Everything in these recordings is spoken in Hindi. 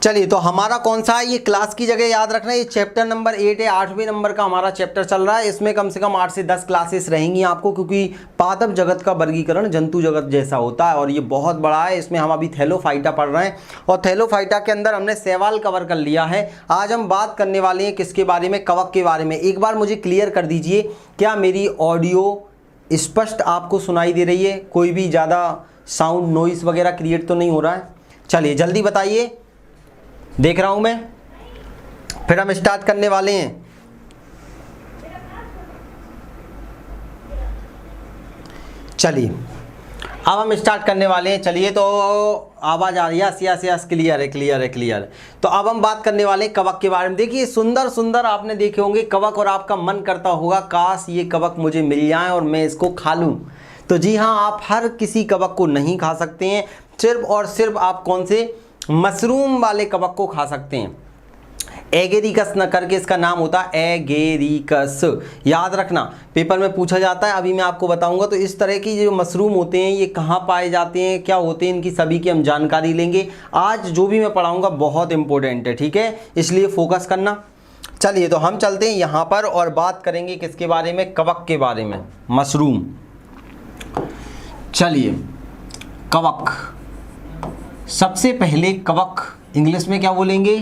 चलिए, तो हमारा कौन सा है, ये क्लास की जगह याद रखना, ये चैप्टर नंबर 8 है, 8वें नंबर का हमारा चैप्टर चल रहा है। इसमें कम से कम 8 से 10 क्लासेस रहेंगी आपको, क्योंकि पादप जगत का वर्गीकरण जंतु जगत जैसा होता है और ये बहुत बड़ा है। इसमें हम अभी थैलोफाइटा पढ़ रहे हैं और थैलोफाइटा के अंदर हमने शैवाल कवर कर लिया है। आज हम बात करने वाले हैं किसके बारे में, कवक के बारे में। एक बार मुझे क्लियर कर दीजिए, क्या मेरी ऑडियो स्पष्ट आपको सुनाई दे रही है? कोई भी ज़्यादा साउंड नॉइस वगैरह क्रिएट तो नहीं हो रहा है? चलिए जल्दी बताइए, देख रहा हूं मैं। फिर हम स्टार्ट करने वाले हैं। चलिए अब हम स्टार्ट करने वाले हैं। चलिए, तो आवाज़ आ रही है? यस यस, क्लियर है, क्लियर है, क्लियर है। तो अब हम बात करने वाले हैं कवक के बारे में। देखिए, सुंदर सुंदर आपने देखे होंगे कवक और आपका मन करता होगा काश ये कवक मुझे मिल जाए और मैं इसको खा लूं। तो जी हाँ, आप हर किसी कवक को नहीं खा सकते हैं, सिर्फ और सिर्फ आप कौन से मशरूम वाले कवक को खा सकते हैं। एगेरिकस न करके इसका नाम होता है, एगेरिकस, याद रखना, पेपर में पूछा जाता है। अभी मैं आपको बताऊंगा। तो इस तरह की जो मशरूम होते हैं ये कहाँ पाए जाते हैं, क्या होते हैं, इनकी सभी की हम जानकारी लेंगे। आज जो भी मैं पढ़ाऊंगा बहुत इंपॉर्टेंट है, ठीक है, इसलिए फोकस करना। चलिए, तो हम चलते हैं यहाँ पर और बात करेंगे किसके बारे में, कवक के बारे में, मशरूम। चलिए, कवक, सबसे पहले कवक इंग्लिश में क्या बोलेंगे,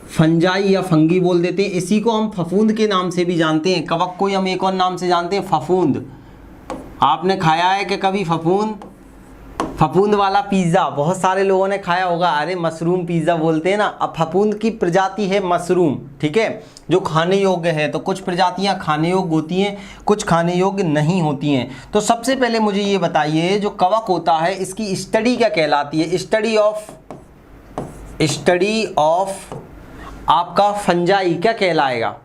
फंजाई या फंगी बोल देते हैं। इसी को हम फफूंद के नाम से भी जानते हैं। कवक को हम एक और नाम से जानते हैं, फफूंद। आपने खाया है कि कभी फफूंद? फफूंद वाला पिज़्ज़ा बहुत सारे लोगों ने खाया होगा। अरे मशरूम पिज़्ज़ा बोलते हैं ना। अब फफूंद की प्रजाति है मशरूम, ठीक है, जो खाने योग्य है। तो कुछ प्रजातियां खाने योग्य होती हैं, कुछ खाने योग्य नहीं होती हैं। तो सबसे पहले मुझे ये बताइए, जो कवक होता है इसकी स्टडी क्या कहलाती है? स्टडी ऑफ आपका फंजाई क्या कहलाएगा?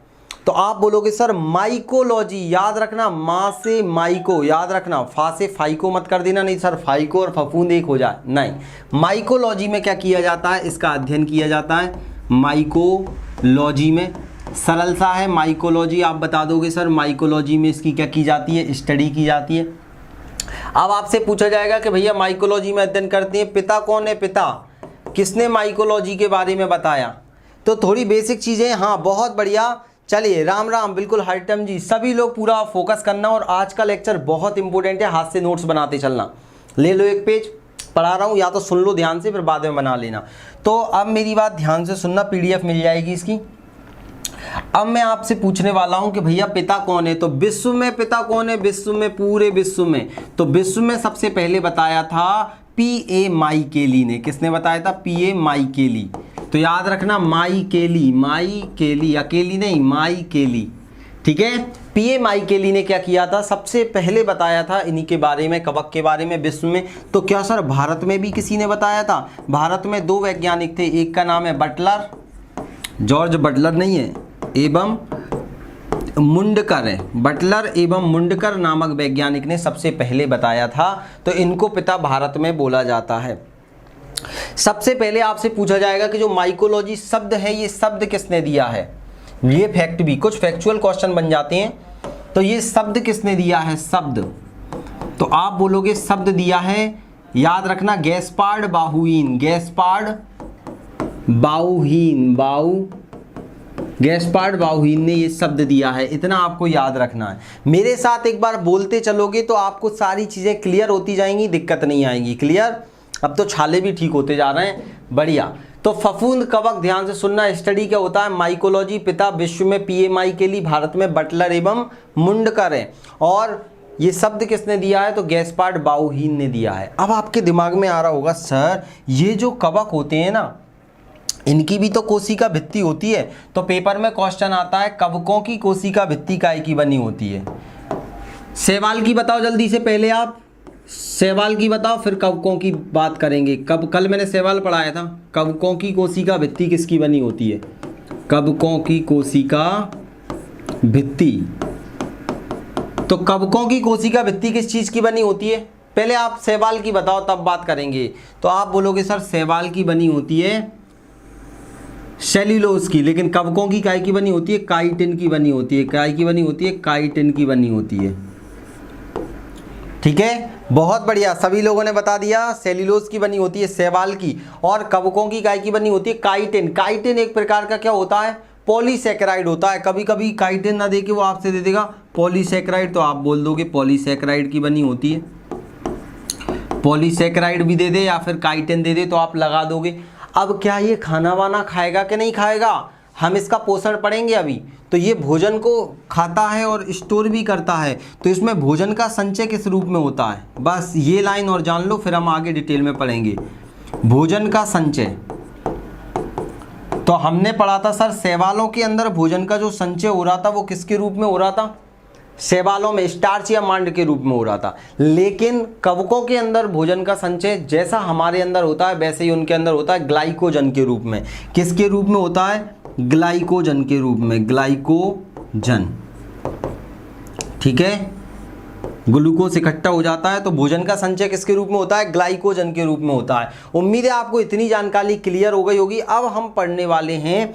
तो आप बोलोगे सर माइकोलॉजी। याद रखना, माँ से माइको, याद रखना, फा से फाइको मत कर देना, नहीं सर फाइको और फफूंद एक हो जाए, नहीं। माइकोलॉजी में क्या किया जाता है, इसका अध्ययन किया जाता है माइकोलॉजी में। सरल सा है माइकोलॉजी, आप बता दोगे सर माइकोलॉजी में इसकी क्या की जाती है, स्टडी की जाती है। अब आपसे पूछा जाएगा कि भैया माइकोलॉजी में अध्ययन करते हैं, पिता कौन है? पिता किसने माइकोलॉजी के बारे में बताया? तो थोड़ी बेसिक चीज़ें, हाँ बहुत बढ़िया। चलिए, राम राम, बिल्कुल हरिटम जी, सभी लोग पूरा फोकस करना। और आज का लेक्चर बहुत इंपॉर्टेंट है, हाथ से नोट्स बनाते चलना। ले लो एक पेज, पढ़ा रहा हूँ, या तो सुन लो ध्यान से, फिर बाद में बना लेना। तो अब मेरी बात ध्यान से सुनना, PDF मिल जाएगी इसकी। अब मैं आपसे पूछने वाला हूं कि भैया पिता कौन है? तो विश्व में पिता कौन है? विश्व में, पूरे विश्व में। तो विश्व में सबसे पहले बताया था P.A. माइकेली ने। किसने बताया था? P.A. माइकेली। तो याद रखना, माइकेली, माइकेली, अकेली नहीं, माइकेली, ठीक है। P.A. माइकेली ने क्या किया था? सबसे पहले बताया था इन्हीं के बारे में, कवक के बारे में विश्व में। तो क्या सर भारत में भी किसी ने बताया था? भारत में 2 वैज्ञानिक थे, एक का नाम है बटलर, जॉर्ज बटलर नहीं है, एवं मुंडकर है। बटलर एवं मुंडकर नामक वैज्ञानिक ने सबसे पहले बताया था। तो इनको पिता भारत में बोला जाता है। सबसे पहले आपसे पूछा जाएगा कि जो माइकोलॉजी शब्द है, ये शब्द किसने दिया है? ये फैक्ट भी, कुछ फैक्चुअल क्वेश्चन बन जाते हैं। तो ये शब्द किसने दिया है? शब्द, तो आप बोलोगे शब्द दिया है, याद रखना, गैस्पार्ड बाउइन, गैस्पार्ड बाउइन, गैस्पार्ड बाउइन ने ये शब्द दिया है। इतना आपको याद रखना है। मेरे साथ एक बार बोलते चलोगे तो आपको सारी चीज़ें क्लियर होती जाएंगी, दिक्कत नहीं आएगी। क्लियर? अब तो छाले भी ठीक होते जा रहे हैं, बढ़िया। तो फफूंद कवक, ध्यान से सुनना, स्टडी क्या होता है? माइकोलॉजी। पिता विश्व में P.A. माइकेली, भारत में बटलर एवं मुंडकर है। और ये शब्द किसने दिया है? तो गैस्पार्ड बाउइन ने दिया है। अब आपके दिमाग में आ रहा होगा सर ये जो कवक होते हैं ना, इनकी भी तो कोशिका भित्ति होती है। तो पेपर में क्वेश्चन आता है कवकों की कोशिका भित्ति काय की बनी होती है? शैवाल की बताओ जल्दी से, पहले आप शैवाल की बताओ, फिर कवकों की बात करेंगे। कल मैंने शैवाल पढ़ाया था। कवकों की कोशिका भित्ति किसकी बनी होती है? कवकों की कोशिका भित्ति। तो कवकों की कोशिका भित्ति किस चीज़ की बनी होती है? पहले आप शैवाल की बताओ, तब बात करेंगे। तो आप बोलोगे सर शैवाल की बनी होती है सेल्यूलोज की, लेकिन कवकों की काय की बनी होती है? काइटिन की बनी होती है। काय की बनी होती है? काइटिन की बनी होती है, ठीक है। बहुत बढ़िया, सभी लोगों ने बता दिया। सेल्यूलोज की बनी होती है शैवाल की, और कवकों की काय की बनी होती है काइटिन। काइटिन एक प्रकार का क्या होता है, पॉलीसेकेराइड होता है। कभी कभी काइटिन ना देके वो आपसे दे देगा पॉलीसेकेराइड, तो आप बोल दोगे पॉलीसेकेराइड की बनी होती है। पॉलीसेकेराइड भी दे दे या फिर काइटिन दे दे तो आप लगा दोगे। अब क्या ये खाना वाना खाएगा कि नहीं खाएगा, हम इसका पोषण पढ़ेंगे अभी। तो ये भोजन को खाता है और स्टोर भी करता है, तो इसमें भोजन का संचय किस रूप में होता है, बस ये लाइन और जान लो, फिर हम आगे डिटेल में पढ़ेंगे। भोजन का संचय तो हमने पढ़ा था सर, शैवालों के अंदर भोजन का जो संचय हो रहा था वो किसके रूप में हो रहा था, शैवालों में स्टार्च या मांड के रूप में हो रहा था। लेकिन कवकों के अंदर भोजन का संचय जैसा हमारे अंदर होता है वैसे ही उनके अंदर होता है ग्लाइकोजन के रूप में। किसके रूप में होता है, ग्लाइकोजन के रूप में, ग्लाइकोजन। ठीक है, ग्लूकोज इकट्ठा हो जाता है तो भोजन का संचय किसके रूप में होता है, ग्लाइकोजन के रूप में होता है। उम्मीद है आपको इतनी जानकारी क्लियर हो गई होगी। अब हम पढ़ने वाले हैं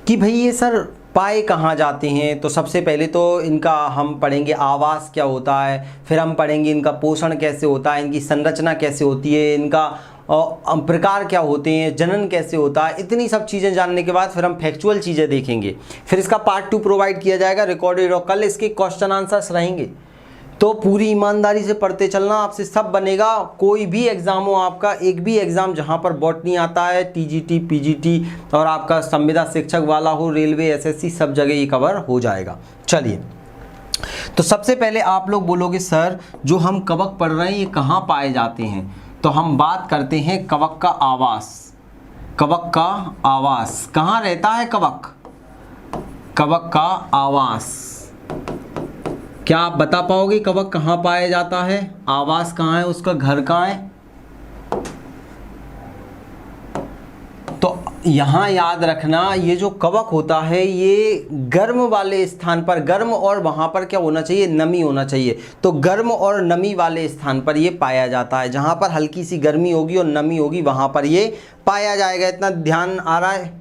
कि भाई ये सर पाए कहाँ जाते हैं। तो सबसे पहले तो इनका हम पढ़ेंगे आवास क्या होता है, फिर हम पढ़ेंगे इनका पोषण कैसे होता है, इनकी संरचना कैसे होती है, इनका प्रकार क्या होते हैं, जनन कैसे होता है। इतनी सब चीज़ें जानने के बाद फिर हम फैक्चुअल चीज़ें देखेंगे। फिर इसका पार्ट 2 प्रोवाइड किया जाएगा रिकॉर्डेड, और कल इसके क्वेश्चन आंसर्स रहेंगे। तो पूरी ईमानदारी से पढ़ते चलना, आपसे सब बनेगा। कोई भी एग्ज़ाम हो आपका, एक भी एग्ज़ाम जहाँ पर बॉटनी आता है, टीजीटी, पीजीटी और आपका संविदा शिक्षक वाला हो, रेलवे, एसएससी, सब जगह ये कवर हो जाएगा। चलिए, तो सबसे पहले आप लोग बोलोगे सर जो हम कवक पढ़ रहे हैं ये कहाँ पाए जाते हैं, तो हम बात करते हैं कवक का आवास। कवक का आवास कहाँ रहता है, कवक, कवक का आवास। क्या आप बता पाओगे कवक कहाँ पाया जाता है, आवास कहाँ है, उसका घर कहाँ है। तो यहाँ याद रखना, ये जो कवक होता है ये गर्म वाले स्थान पर, गर्म और वहाँ पर क्या होना चाहिए, नमी होना चाहिए। तो गर्म और नमी वाले स्थान पर ये पाया जाता है। जहाँ पर हल्की सी गर्मी होगी और नमी होगी वहाँ पर ये पाया जाएगा। इतना ध्यान आ रहा है,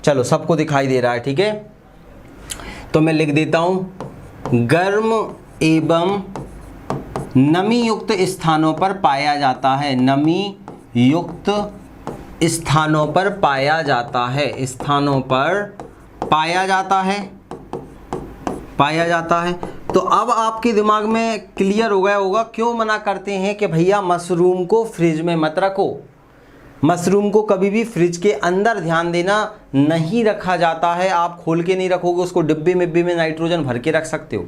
चलो सबको दिखाई दे रहा है, ठीक है। तो मैं लिख देता हूँ, गर्म एवं नमी युक्त स्थानों पर पाया जाता है, नमी युक्त स्थानों पर पाया जाता है, स्थानों पर पाया जाता है, पाया जाता है। तो अब आपके दिमाग में क्लियर हो गया होगा क्यों मना करते हैं कि भैया मशरूम को फ्रिज में मत रखो। मशरूम को कभी भी फ्रिज के अंदर, ध्यान देना, नहीं रखा जाता है। आप खोल के नहीं रखोगे उसको, डिब्बे मिब्बे में नाइट्रोजन भर के रख सकते हो।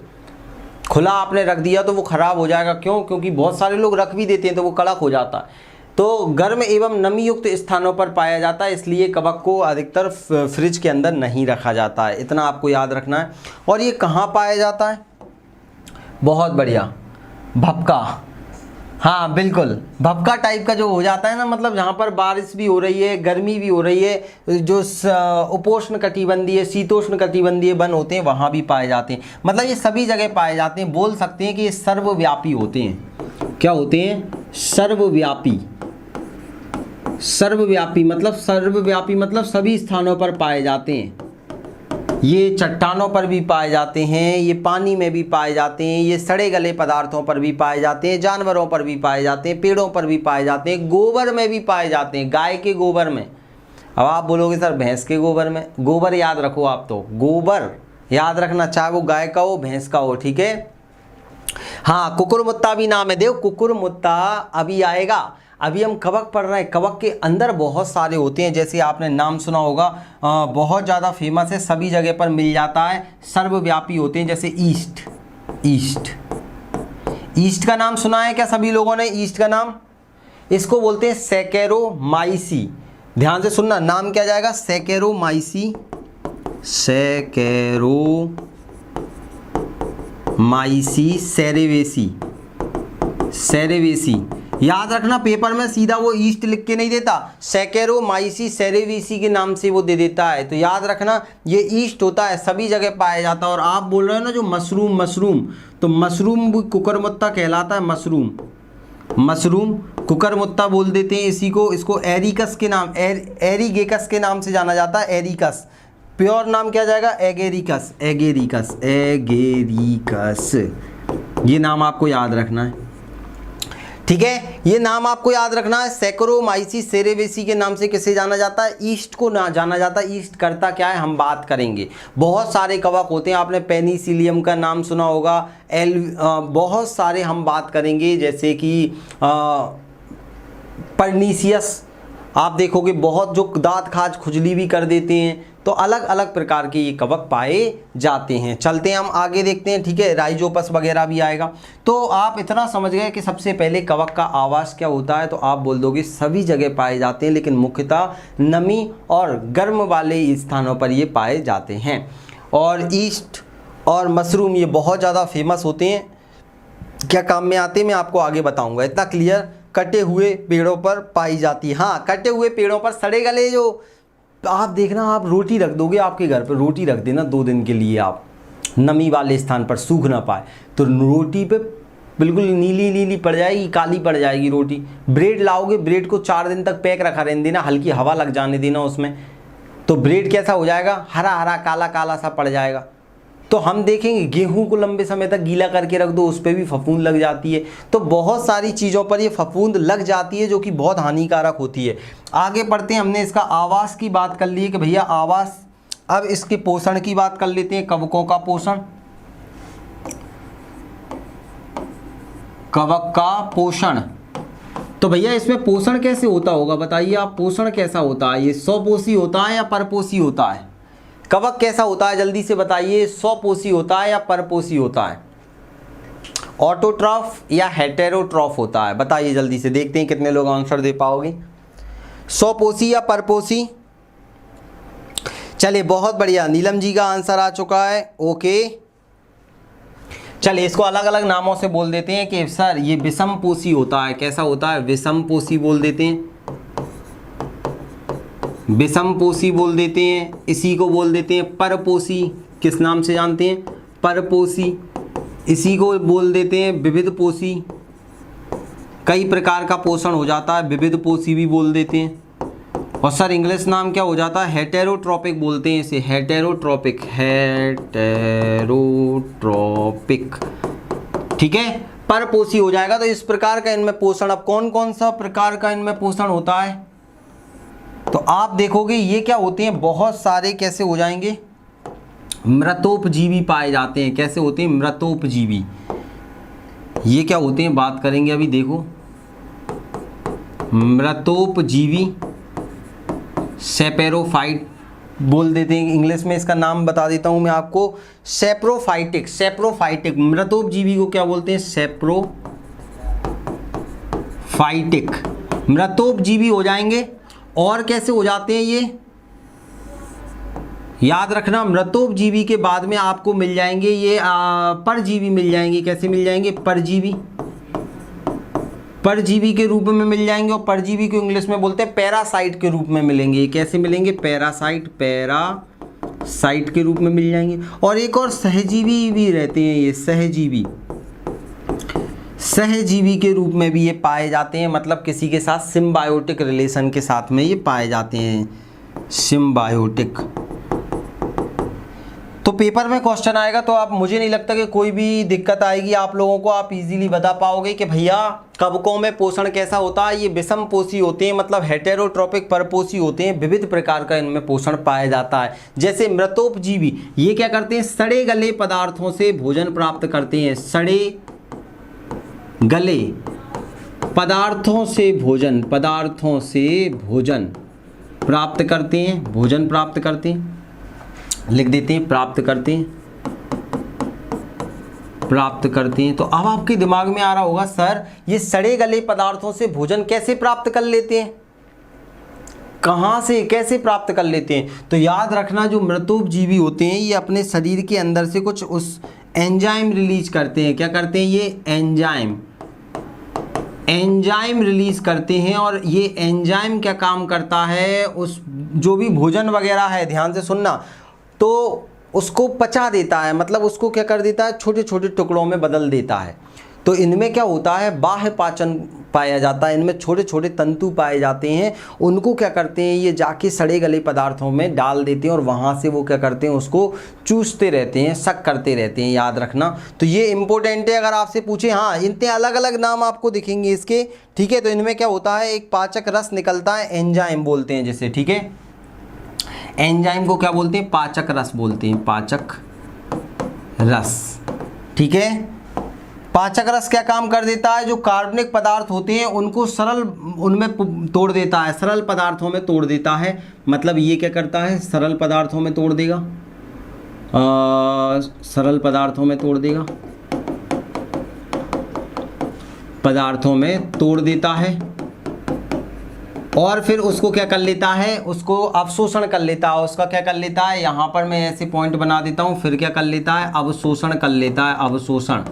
खुला आपने रख दिया तो वो ख़राब हो जाएगा। क्यों? क्योंकि बहुत सारे लोग रख भी देते हैं तो वो कड़क हो जाता है। तो गर्म एवं नमी युक्त स्थानों पर पाया जाता है, इसलिए कवक को अधिकतर फ्रिज के अंदर नहीं रखा जाता है। इतना आपको याद रखना है। और ये कहाँ पाया जाता है? बहुत बढ़िया, भपका। हाँ बिल्कुल, भपका टाइप का जो हो जाता है ना, मतलब जहाँ पर बारिश भी हो रही है, गर्मी भी हो रही है, जो उपोष्ण कटिबंधीय, शीतोष्ण कटिबंधीय वन होते हैं वहाँ भी पाए जाते हैं। मतलब ये सभी जगह पाए जाते हैं। बोल सकते हैं कि ये सर्वव्यापी होते हैं। क्या होते हैं? सर्वव्यापी। सर्वव्यापी मतलब सभी स्थानों पर पाए जाते हैं। ये चट्टानों पर भी पाए जाते हैं, ये पानी में भी पाए जाते हैं, ये सड़े गले पदार्थों पर भी पाए जाते हैं, जानवरों पर भी पाए जाते हैं, पेड़ों पर भी पाए जाते हैं, गोबर में भी पाए जाते हैं, गाय के गोबर में। अब आप बोलोगे सर भैंस के गोबर में, गोबर याद रखो आप, तो गोबर याद रखना, चाहे वो गाय का हो भैंस का हो, ठीक है। हाँ, कुकुरमुत्ता भी नाम है, देव कुकुरमुत्ता अभी आएगा। अभी हम कवक पढ़ रहे हैं। कवक के अंदर बहुत सारे होते हैं, जैसे आपने नाम सुना होगा, बहुत ज़्यादा फेमस है, सभी जगह पर मिल जाता है, सर्वव्यापी होते हैं। जैसे ईस्ट, ईस्ट, ईस्ट का नाम सुना है क्या सभी लोगों ने? ईस्ट का नाम, इसको बोलते हैं सैकेरोमाइसी। ध्यान से सुनना, नाम क्या जाएगा? सैकेरोमाइसी, सैकेरोमाइसी सेरेवेसी, सेरेवेसी। याद रखना, पेपर में सीधा वो ईस्ट लिख के नहीं देता, सैकेरोमाइसी सेरेवेसी के नाम से वो दे देता है। तो याद रखना ये ईस्ट होता है, सभी जगह पाया जाता है। और आप बोल रहे हो ना जो मशरूम, मशरूम, तो मशरूम भी कुकुरमुत्ता कहलाता है। मशरूम, मशरूम कुकुरमुत्ता बोल देते हैं इसी को। इसको एरिकस के नाम, एरीगेकस के नाम से जाना जाता है। एरिकस, प्योर नाम क्या जाएगा? Agaricus, agaricus, agaricus. ये नाम आपको याद रखना है। ठीक है, ये नाम आपको याद रखना है। सैकरोमाइसीस सेरेबेसी के नाम से किसे जाना जाता है? ईस्ट को ना जाना जाता है। ईस्ट करता क्या है हम बात करेंगे। बहुत सारे कवक होते हैं, आपने पेनिसिलियम का नाम सुना होगा, बहुत सारे हम बात करेंगे, जैसे कि परनीसियस आप देखोगे बहुत, जो दांत खाज खुजली भी कर देते हैं। तो अलग अलग प्रकार के ये कवक पाए जाते हैं। चलते हैं हम आगे देखते हैं, ठीक है। राइजोपस वगैरह भी आएगा। तो आप इतना समझ गए कि सबसे पहले कवक का आवास क्या होता है, तो आप बोल दोगे सभी जगह पाए जाते हैं, लेकिन मुख्यतः नमी और गर्म वाले स्थानों पर ये पाए जाते हैं। और ईस्ट और मशरूम ये बहुत ज़्यादा फेमस होते हैं। क्या काम में आते हैं मैं आपको आगे बताऊँगा। इतना क्लियर। कटे हुए पेड़ों पर पाई जाती है। हाँ, कटे हुए पेड़ों पर, सड़े गले जो आप देखना, आप रोटी रख दोगे आपके घर पर, रोटी रख देना 2 दिन के लिए, आप नमी वाले स्थान पर सूख ना पाए तो रोटी पे बिल्कुल नीली नीली पड़ जाएगी, काली पड़ जाएगी रोटी। ब्रेड लाओगे, ब्रेड को 4 दिन तक पैक रखा रहने देना, हल्की हवा लग जाने देना उसमें, तो ब्रेड कैसा हो जाएगा? हरा हरा काला काला सा पड़ जाएगा। तो हम देखेंगे गेहूं को लंबे समय तक गीला करके रख दो, उस पर भी फफूंद लग जाती है। तो बहुत सारी चीज़ों पर ये फफूंद लग जाती है, जो कि बहुत हानिकारक होती है। आगे बढ़ते हैं। हमने इसका आवास की बात कर ली है कि भैया आवास। अब इसके पोषण की बात कर लेते हैं। कवकों का पोषण, कवक का पोषण। तो भैया इसमें पोषण कैसे होता होगा बताइए आप, पोषण कैसा होता है? ये स्वपोषी होता है या परपोषी होता है? कवक कैसा होता है जल्दी से बताइए, स्वपोषी होता है या परपोषी होता है? ऑटोट्रॉफ या हेटेरोट्रॉफ होता है? बताइए जल्दी से, देखते हैं कितने लोग आंसर दे पाओगे। स्वपोषी या परपोषी? चलिए बहुत बढ़िया, नीलम जी का आंसर आ चुका है। ओके, चलिए इसको अलग अलग नामों से बोल देते हैं कि सर ये विषमपोषी होता है। कैसा होता है? विषमपोषी बोल देते हैं, विषमपोषी बोल देते हैं। इसी को बोल देते हैं परपोषी। किस नाम से जानते हैं? परपोषी। इसी को बोल देते हैं विविधपोषी। कई प्रकार का पोषण हो जाता है, विविधपोषी भी बोल देते हैं। और सर इंग्लिश नाम क्या हो जाता है? हेटेरोट्रॉपिक बोलते हैं इसे, हेटेरोट्रॉपिक, हेटेरोट्रॉपिक। ठीक है, परपोषी हो जाएगा। तो इस प्रकार का इनमें पोषण, अब कौन कौन सा प्रकार का इनमें पोषण होता है तो आप देखोगे ये क्या होते हैं, बहुत सारे कैसे हो जाएंगे, मृतोपजीवी पाए जाते हैं। कैसे होते हैं? मृतोपजीवी। ये क्या होते हैं बात करेंगे अभी, देखो मृतोपजीवी, सेपेरोफाइट बोल देते हैं। इंग्लिश में इसका नाम बता देता हूं मैं आपको, सेप्रोफाइटिक। सेप्रोफाइटिक मृतोपजीवी को क्या बोलते हैं? सेप्रोफाइटिक, मृतोपजीवी हो जाएंगे। और कैसे हो जाते हैं ये याद रखना, मृतोपजीवी के बाद में आपको मिल जाएंगे ये परजीवी मिल जाएंगे। कैसे मिल जाएंगे? परजीवी, परजीवी के रूप में मिल जाएंगे। और परजीवी को इंग्लिश में बोलते हैं पैरासाइट के रूप में मिलेंगे। कैसे मिलेंगे? पैरासाइट, पैरासाइट के रूप में मिल जाएंगे। और एक और सहजीवी भी रहते हैं, ये सहजीवी, सहजीवी के रूप में भी ये पाए जाते हैं। मतलब किसी के साथ सिम्बायोटिक रिलेशन के साथ में ये पाए जाते हैं, सिम्बायोटिक। तो पेपर में क्वेश्चन आएगा तो आप, मुझे नहीं लगता कि कोई भी दिक्कत आएगी आप लोगों को। आप इजीली बता पाओगे कि भैया कवकों में पोषण कैसा होता है। ये विषमपोषी होते हैं, मतलब हेटेरोट्रॉपिक, परपोषी होते हैं। विविध प्रकार का इनमें पोषण पाया जाता है। जैसे मृतोपजीवी, ये क्या करते हैं? सड़े गले पदार्थों से भोजन प्राप्त करते हैं। सड़े गले पदार्थों से भोजन, पदार्थों से भोजन प्राप्त करते हैं, भोजन प्राप्त करते हैं। लिख देते हैं प्राप्त करते हैं, प्राप्त करते हैं। तो अब आपके दिमाग में आ रहा होगा सर ये सड़े गले पदार्थों से भोजन कैसे प्राप्त कर लेते हैं, कहाँ से कैसे प्राप्त कर लेते हैं? तो याद रखना जो मृतोपजीवी होते हैं ये अपने शरीर के अंदर से कुछ उस एंजाइम रिलीज करते हैं। क्या करते हैं? ये एंजाइम रिलीज करते हैं। और ये एंजाइम क्या काम करता है? उस जो भी भोजन वगैरह है, ध्यान से सुनना, तो उसको पचा देता है। मतलब उसको क्या कर देता है? छोटे छोटे टुकड़ों में बदल देता है। तो इनमें क्या होता है, बाह्य पाचन पाया जाता है। इनमें छोटे छोटे तंतु पाए जाते हैं, उनको क्या करते हैं ये जाके सड़े गले पदार्थों में डाल देते हैं और वहाँ से वो क्या करते हैं उसको चूसते रहते हैं, सक करते रहते हैं, याद रखना। तो ये इंपॉर्टेंट है, अगर आपसे पूछे। हाँ, इतने अलग अलग नाम आपको दिखेंगे इसके, ठीक है। तो इनमें क्या होता है, एक पाचक रस निकलता है, एंजाइम बोलते हैं जिसे, ठीक है। एंजाइम को क्या बोलते हैं, पाचक रस बोलते हैं, पाचक रस, ठीक है। पाचक रस क्या काम कर देता है, जो कार्बनिक पदार्थ होते हैं उनको सरल उनमें तोड़ देता है, सरल पदार्थों में तोड़ देता है। मतलब ये क्या करता है, सरल पदार्थों में तोड़ देगा, सरल पदार्थों में तोड़ देगा, पदार्थों में तोड़ देता है और फिर उसको क्या कर लेता है, उसको अवशोषण कर लेता है। उसका क्या कर लेता है, यहाँ पर मैं ऐसे पॉइंट बना देता हूँ, फिर क्या कर लेता है, अवशोषण कर लेता है, अवशोषण।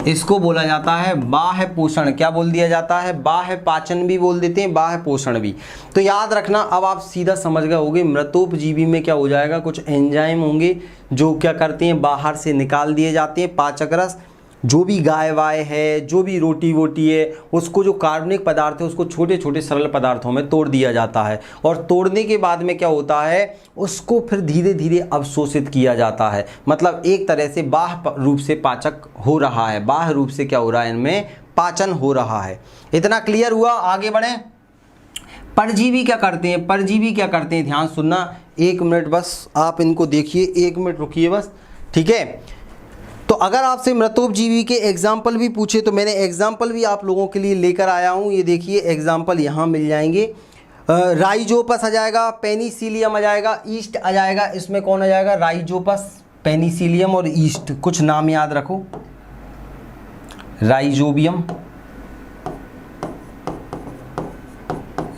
इसको बोला जाता है बाह्य पोषण। क्या बोल दिया जाता है, बाह्य पाचन भी बोल देते हैं, बाह्य पोषण भी। तो याद रखना, अब आप सीधा समझ गए होंगे, मृतोपजीवी में क्या हो जाएगा, कुछ एंजाइम होंगे जो क्या करते हैं, बाहर से निकाल दिए जाते हैं। पाचक रस, जो भी गाय वाय है, जो भी रोटी वोटी है, उसको जो कार्बनिक पदार्थ है उसको छोटे छोटे सरल पदार्थों में तोड़ दिया जाता है और तोड़ने के बाद में क्या होता है, उसको फिर धीरे धीरे अवशोषित किया जाता है। मतलब एक तरह से बाह्य रूप से पाचक हो रहा है, बाह्य रूप से क्या हो रहा है, इनमें पाचन हो रहा है। इतना क्लियर हुआ, आगे बढ़ें। परजीवी क्या करते हैं, परजीवी क्या करते हैं, ध्यान सुनना, 1 मिनट बस आप इनको देखिए, 1 मिनट रुकिए बस, ठीक है। तो अगर आपसे मृतोपजीवी के एग्जाम्पल भी पूछे तो मैंने एग्जाम्पल भी आप लोगों के लिए लेकर आया हूँ। ये देखिए एग्जाम्पल यहाँ मिल जाएंगे। राइजोपस आ जाएगा, पेनिसिलियम आ जाएगा, ईस्ट आ जाएगा। इसमें कौन आ जाएगा, राइजोपस, पेनिसिलियम और ईस्ट। कुछ नाम याद रखो, राइजोबियम,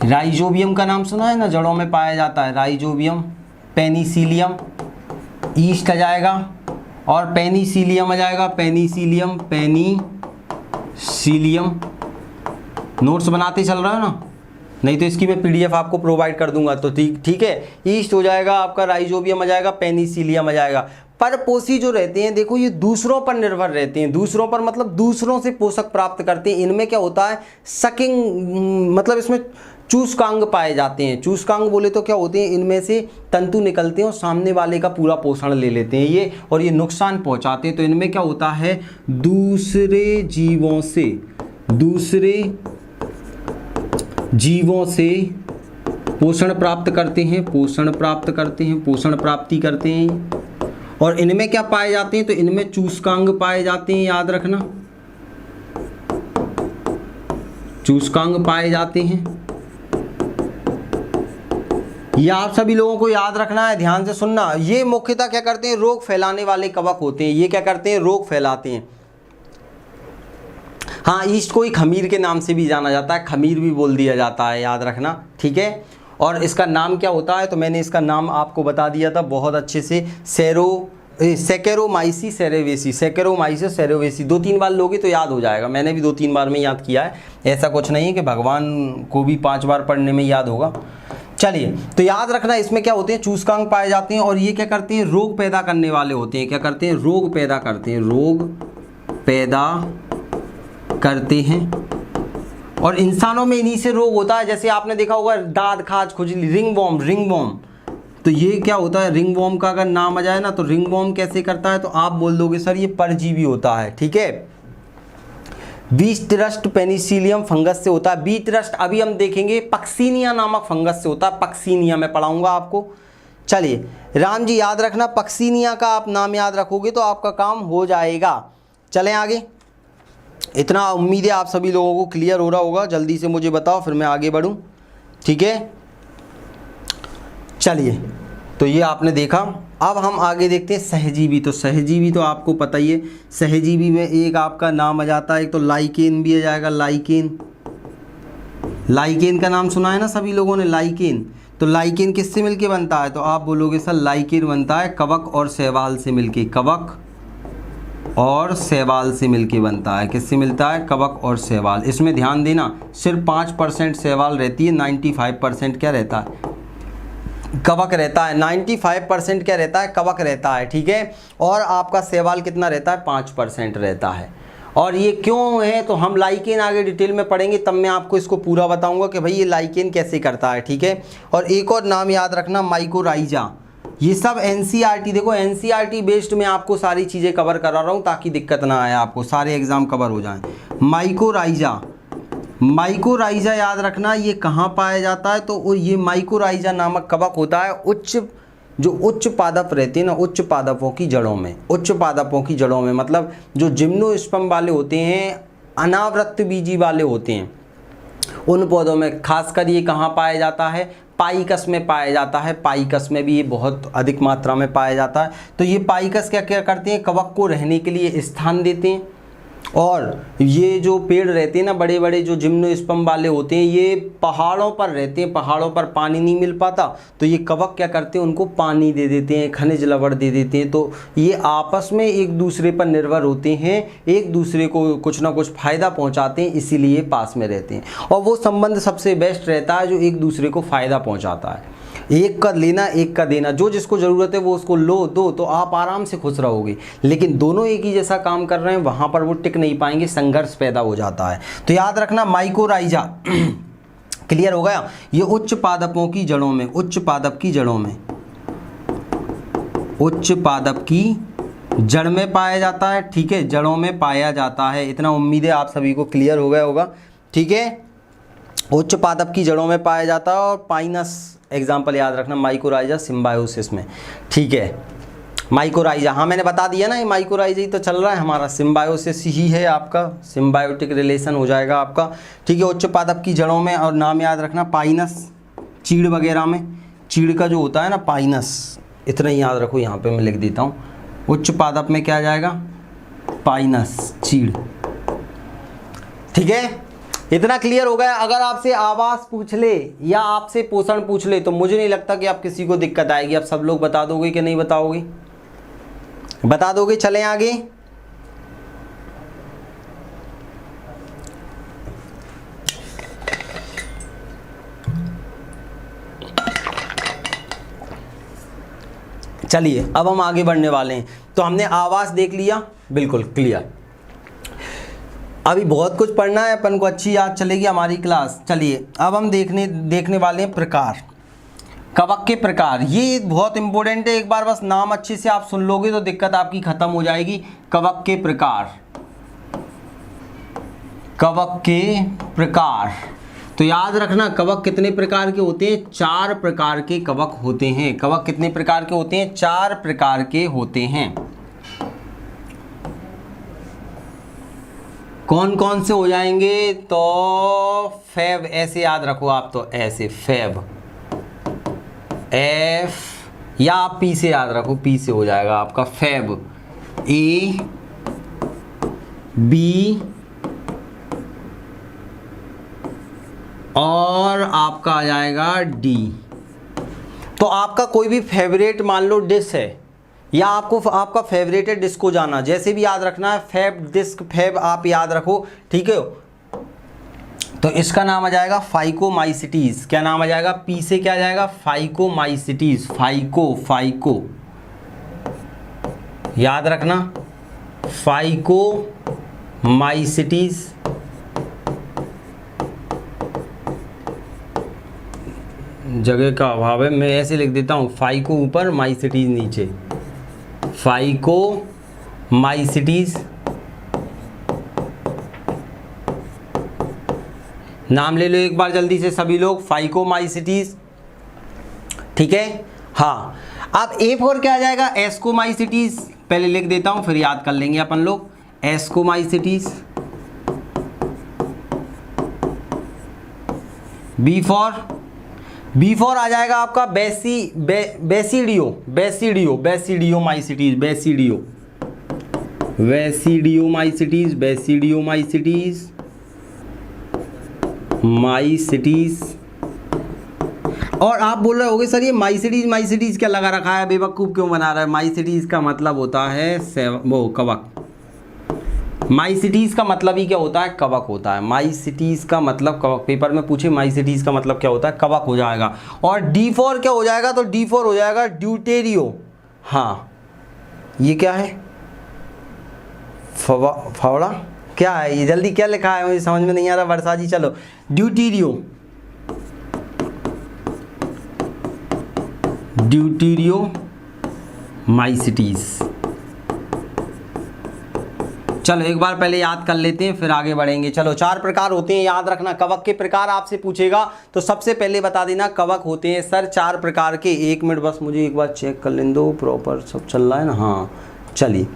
राइजोबियम का नाम सुना है ना, जड़ों में पाया जाता है, राइजोबियम, पेनिसिलियम, ईस्ट आ जाएगा और पेनिसिलियम आ जाएगा, पेनिसिलियम, पेनिसिलियम। नोट्स बनाते चल रहा है ना, नहीं तो इसकी मैं पीडीएफ आपको प्रोवाइड कर दूंगा। तो ठीक है, ईस्ट हो जाएगा आपका, राइजोबियम आ जाएगा, पेनिसिलियम आ जाएगा। परपोषी जो रहते हैं, देखो ये दूसरों पर निर्भर रहते हैं। दूसरों पर मतलब दूसरों से पोषक प्राप्त करते हैं। इनमें क्या होता है, सकिंग, मतलब इसमें चूसकांग पाए जाते हैं। चूसकांग बोले तो क्या होते हैं, इनमें से तंतु निकलते हैं और सामने वाले का पूरा पोषण ले लेते हैं ये, और ये नुकसान पहुंचाते हैं। तो इनमें क्या होता है, दूसरे जीवों से पोषण प्राप्त करते हैं, पोषण प्राप्ति करते हैं। और इनमें क्या पाए जाते हैं, तो इनमें चूसकांग पाए जाते हैं, याद रखना, चूसकांग पाए जाते हैं। ये आप सभी लोगों को याद रखना है, ध्यान से सुनना। ये मुख्यतः क्या करते हैं, रोग फैलाने वाले कवक होते हैं। ये क्या करते हैं, रोग फैलाते हैं। हाँ, ईस्ट को ही खमीर के नाम से भी जाना जाता है, खमीर भी बोल दिया जाता है, याद रखना, ठीक है। और इसका नाम क्या होता है, तो मैंने इसका नाम आपको बता दिया था बहुत अच्छे से, सैकेरोमाइसीस सेरेवेसी, सैकेरोमाइसीस सेरेवेसी। 2-3 बार लोगे तो याद हो जाएगा। मैंने भी 2-3 बार में याद किया है, ऐसा कुछ नहीं है कि भगवान को भी 5 बार पढ़ने में याद होगा। चलिए, तो याद रखना, इसमें क्या होते हैं, चूसकांग पाए जाते हैं और ये क्या करते हैं, रोग पैदा करने वाले होते हैं। क्या करते हैं, रोग पैदा करते हैं, रोग पैदा करते हैं। और इंसानों में इन्हीं से रोग होता है। जैसे आपने देखा होगा दाद, खाज, खुजली, रिंगवॉर्म। तो ये क्या होता है, रिंगवॉर्म का अगर नाम आ जाए ना, तो रिंगवॉर्म कैसे करता है, तो आप बोल दोगे सर ये परजीवी होता है, ठीक है। बीज रस्ट पेनिसिलियम फंगस से होता है। बीज रस्ट अभी हम देखेंगे, पक्सीनिया नामक फंगस से होता है। पक्सीनिया मैं पढ़ाऊंगा आपको। चलिए राम जी, याद रखना, पक्सीनिया का आप नाम याद रखोगे तो आपका काम हो जाएगा। चलें आगे। इतना उम्मीद है आप सभी लोगों को क्लियर हो रहा होगा। जल्दी से मुझे बताओ, फिर मैं आगे बढ़ूं, ठीक है। चलिए, तो ये आपने देखा। अब हम आगे देखते हैं सहजीवी। तो सहजीवी तो आपको पता ही है। सहजीवी में एक आपका नाम आ जाता है, एक तो लाइकेन भी आ जाएगा, लाइकेन। लाइकेन का नाम सुना है ना सभी लोगों ने, लाइकेन। तो लाइकेन किससे मिलके बनता है, तो आप बोलोगे सर लाइकेन बनता है कवक और शैवाल से मिलके, कवक और शैवाल से मिलके बनता है। किससे मिलता है, कवक और शैवाल। इसमें ध्यान देना, सिर्फ 5% शैवाल रहती है, 95% क्या रहता है, कवक रहता है। 95% क्या रहता है, कवक रहता है, ठीक है। और आपका शैवाल कितना रहता है, 5% रहता है। और ये क्यों है तो हम लाइकेन आगे डिटेल में पढ़ेंगे, तब मैं आपको इसको पूरा बताऊंगा कि भाई ये लाइकेन कैसे करता है, ठीक है। और एक और नाम याद रखना, माइकोराइजा। ये सब एनसीईआरटी, देखो एनसीईआरटी बेस्ड में आपको सारी चीज़ें कवर करा रहा हूँ ताकि दिक्कत ना आए, आपको सारे एग्जाम कवर हो जाएं। माइकोराइजा, माइकोराइजा याद रखना, ये कहाँ पाया जाता है तो ये माइकोराइजा नामक कवक होता है जो उच्च पादप रहते हैं ना, उच्च पादपों की जड़ों में, उच्च पादपों की जड़ों में, मतलब जो जिम्नोस्पर्म वाले होते हैं, अनावृत बीजी वाले होते हैं, उन पौधों में खासकर ये कहाँ पाया जाता है, पाइकस में पाया जाता है। पाइकस में भी ये बहुत अधिक मात्रा में पाया जाता है। तो ये पाइकस क्या क्या करते हैं, कवक को रहने के लिए स्थान देते हैं। और ये जो पेड़ रहते हैं ना, बड़े बड़े जो जिम्नोस्पर्म वाले होते हैं, ये पहाड़ों पर रहते हैं, पहाड़ों पर पानी नहीं मिल पाता, तो ये कवक क्या करते हैं, उनको पानी दे देते हैं, खनिज लवण दे देते हैं। तो ये आपस में एक दूसरे पर निर्भर होते हैं, एक दूसरे को कुछ ना कुछ फ़ायदा पहुंचाते हैं, इसीलिए पास में रहते हैं। और वो संबंध सबसे बेस्ट रहता है जो एक दूसरे को फ़ायदा पहुँचाता है, एक का लेना एक का देना, जो जिसको ज़रूरत है वो उसको लो दो, तो आप आराम से खुश रहोगे। लेकिन दोनों एक ही जैसा काम कर रहे हैं, वहाँ पर वो टिक नहीं पाएंगे, संघर्ष पैदा हो जाता है। तो याद रखना माइकोराइजा क्लियर हो गया। ये उच्च पादपों की जड़ों में, उच्च पादप की जड़ों में, उच्च पादप की जड़ में पाया जाता है, ठीक है, जड़ों में पाया जाता है। इतना उम्मीद है आप सभी को क्लियर हो गया होगा, ठीक है। उच्च पादप की जड़ों में पाया जाता है। और पाइनस एग्जाम्पल याद रखना, माइकोराइजा सिम्बायोसिस में, ठीक है। माइकोराइजा, हाँ मैंने बता दिया ना, ये माइकोराइजा ही तो चल रहा है हमारा, सिम्बायोसिस ही है आपका, सिम्बायोटिक रिलेशन हो जाएगा आपका, ठीक है। उच्च पादप की जड़ों में, और नाम याद रखना पाइनस, चीड़ वगैरह में, चीड़ का जो होता है ना पाइनस, इतना ही याद रखो, यहाँ पे मैं लिख देता हूँ। उच्च पादप में क्या आ जाएगा, पाइनस, चीड़, ठीक है। इतना क्लियर हो गया। अगर आपसे आवास पूछ ले या आपसे पोषण पूछ ले तो मुझे नहीं लगता कि आप किसी को दिक्कत आएगी। आप सब लोग बता दोगे कि नहीं बताओगे, बता दोगे। चलें आगे। चलिए अब हम आगे बढ़ने वाले हैं। तो हमने आवास देख लिया, बिल्कुल क्लियर। अभी बहुत कुछ पढ़ना है अपन को, अच्छी याद चलेगी हमारी क्लास। चलिए अब हम देखने वाले हैं प्रकार, कवक के प्रकार। ये बहुत इंपॉर्टेंट है, एक बार बस नाम अच्छे से आप सुन लोगे तो दिक्कत आपकी खत्म हो जाएगी। कवक के प्रकार, कवक के प्रकार। तो याद रखना कवक कितने प्रकार के होते हैं, 4 प्रकार के कवक होते हैं। कवक कितने प्रकार के होते हैं, 4 प्रकार के होते हैं। कौन कौन से हो जाएंगे, तो फैब, ऐसे याद रखो आप, तो ऐसे फैब, एफ, या आप पी से याद रखो, पी से हो जाएगा आपका फैब, ए, बी, और आपका आ जाएगा डी। तो आपका कोई भी फेवरेट मान लो डिश है, या आपको आपका फेवरेटेड डिश को जाना, जैसे भी याद रखना है, फैब डिस्क, फैब आप याद रखो, ठीक है। तो इसका नाम आ जाएगा फाइकोमाइसिटीज। क्या नाम आ जाएगा, पी से क्या आ जाएगा, फाइकोमाइसिटीज, फाइको याद रखना, फाइकोमाइसिटीज। जगह का अभाव है, मैं ऐसे लिख देता हूँ, फाइको ऊपर, माइसिटीज नीचे, फाइकोमाइसिटीज। नाम ले लो एक बार जल्दी से सभी लोग, फाइकोमाइसिटीज, ठीक है। हाँ, अब ए फॉर क्या आ जाएगा, एस्कोमाइसिटीज। पहले लिख देता हूं फिर याद कर लेंगे अपन लोग, एस्कोमाइसिटीज। बी फॉर आ जाएगा आपका बेसिडियोमाइसिटीज, माइसिटीज। और आप बोल रहे होगे सर ये माइसिटीज क्या लगा रखा है, बेवकूफ़ क्यों बना रहा है। माइसिटीज का मतलब होता है वो कवक। माइसिटीज का मतलब ही क्या होता है, कवक होता है। माइसिटीज का मतलब कवक, पेपर में पूछे माइसिटीज का मतलब क्या होता है, कवक हो जाएगा। और डी फॉर क्या हो जाएगा, तो डी फॉर हो जाएगा ड्यूटेरियो। हाँ, ये क्या है, फावड़ा, क्या है ये, जल्दी क्या लिखा है मुझे समझ में नहीं आ रहा वर्षा जी। चलो ड्यूटीरियो, ड्यूटीरियो माइसिटीज। चलो एक बार पहले याद कर लेते हैं फिर आगे बढ़ेंगे। चलो 4 प्रकार होते हैं, याद रखना। कवक के प्रकार आपसे पूछेगा तो सबसे पहले बता देना कवक होते हैं सर 4 प्रकार के। 1 मिनट बस मुझे एक बार चेक कर लेने दो, प्रॉपर सब चल रहा है ना? हाँ चलिए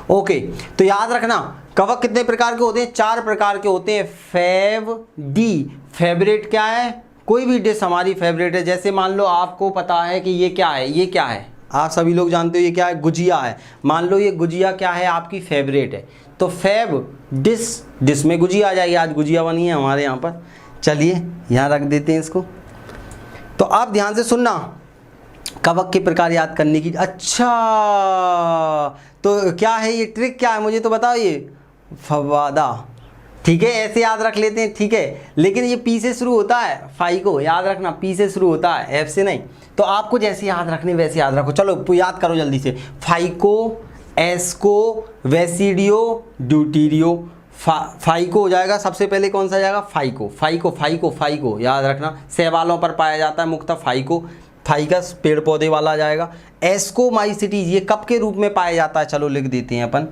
ओके। तो याद रखना कवक कितने प्रकार के होते हैं? 4 प्रकार के होते हैं। फेव डी, फेवरेट क्या है? कोई भी डिश हमारी फेवरेट है। जैसे मान लो आपको पता है कि ये क्या है, ये क्या है, आप सभी लोग जानते हो ये क्या है, गुजिया है। मान लो ये गुजिया क्या है, आपकी फेवरेट है, तो फेव डिश, डिश में गुजिया आ जाएगी। आज गुजिया बनी है हमारे यहाँ पर। चलिए यहाँ रख देते हैं इसको। तो आप ध्यान से सुनना, कवक के प्रकार याद करने की। अच्छा तो क्या है ये ट्रिक, क्या है मुझे तो बताओ। ये फवादा, ठीक है, ऐसे याद रख लेते हैं, ठीक है। लेकिन ये पी से शुरू होता है, फाई को याद रखना, पी से शुरू होता है, एफ से नहीं। तो आपको जैसे याद रखने वैसे याद रखो। चलो याद करो जल्दी से। फाइको, एस्को, वेसिडियो, ड्यूटीरियो। फाइको हो जाएगा सबसे पहले, कौन सा जाएगा? फाइको, फाइको, फाइको, फाइको याद रखना। शैवालों पर पाया जाता है मुख्यतः फाइको, फाइकस पेड़ पौधे वाला जाएगा। एस्कोमाइसिटीज ये कब के रूप में पाया जाता है? चलो लिख देते हैं अपन,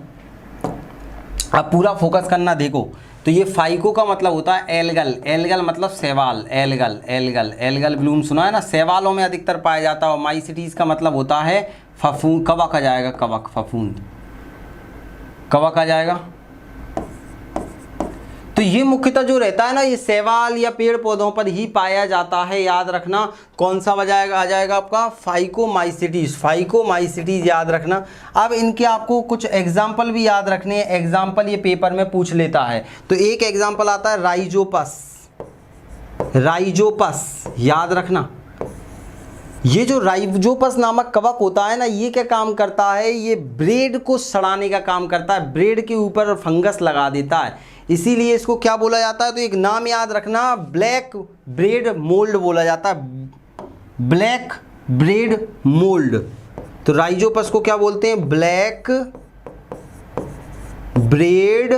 अब पूरा फोकस करना देखो। तो ये फाइको का मतलब होता है एल्गल, एल्गल मतलब शैवाल, एल्गल, एल्गल, एल्गल ब्लूम सुना है ना, शैवालों में अधिकतर पाया जाता है। और माइसिटीज का मतलब होता है फफूंद, कवक आ जाएगा, कवक, फफूंद, कवक आ जाएगा। तो ये मुख्यतः जो रहता है ना, ये शैवाल या पेड़ पौधों पर ही पाया जाता है, याद रखना। कौन सा आ जाएगा आपका? फाइकोमाइसिटीज, फाइकोमाइसिटीज याद रखना। अब इनके आपको कुछ एग्जाम्पल भी याद रखने हैं। एग्जाम्पल ये पेपर में पूछ लेता है। तो एक एग्जाम्पल आता है राइजोपस, राइजोपस याद रखना। ये जो राइजोपस नामक कवक होता है ना, ये क्या काम करता है? ये ब्रेड को सड़ाने का काम करता है, ब्रेड के ऊपर फंगस लगा देता है, इसीलिए इसको क्या बोला जाता है? तो एक नाम याद रखना, ब्लैक ब्रेड मोल्ड बोला जाता है, ब्लैक ब्रेड मोल्ड। तो राइजोपस को क्या बोलते हैं? ब्लैक ब्रेड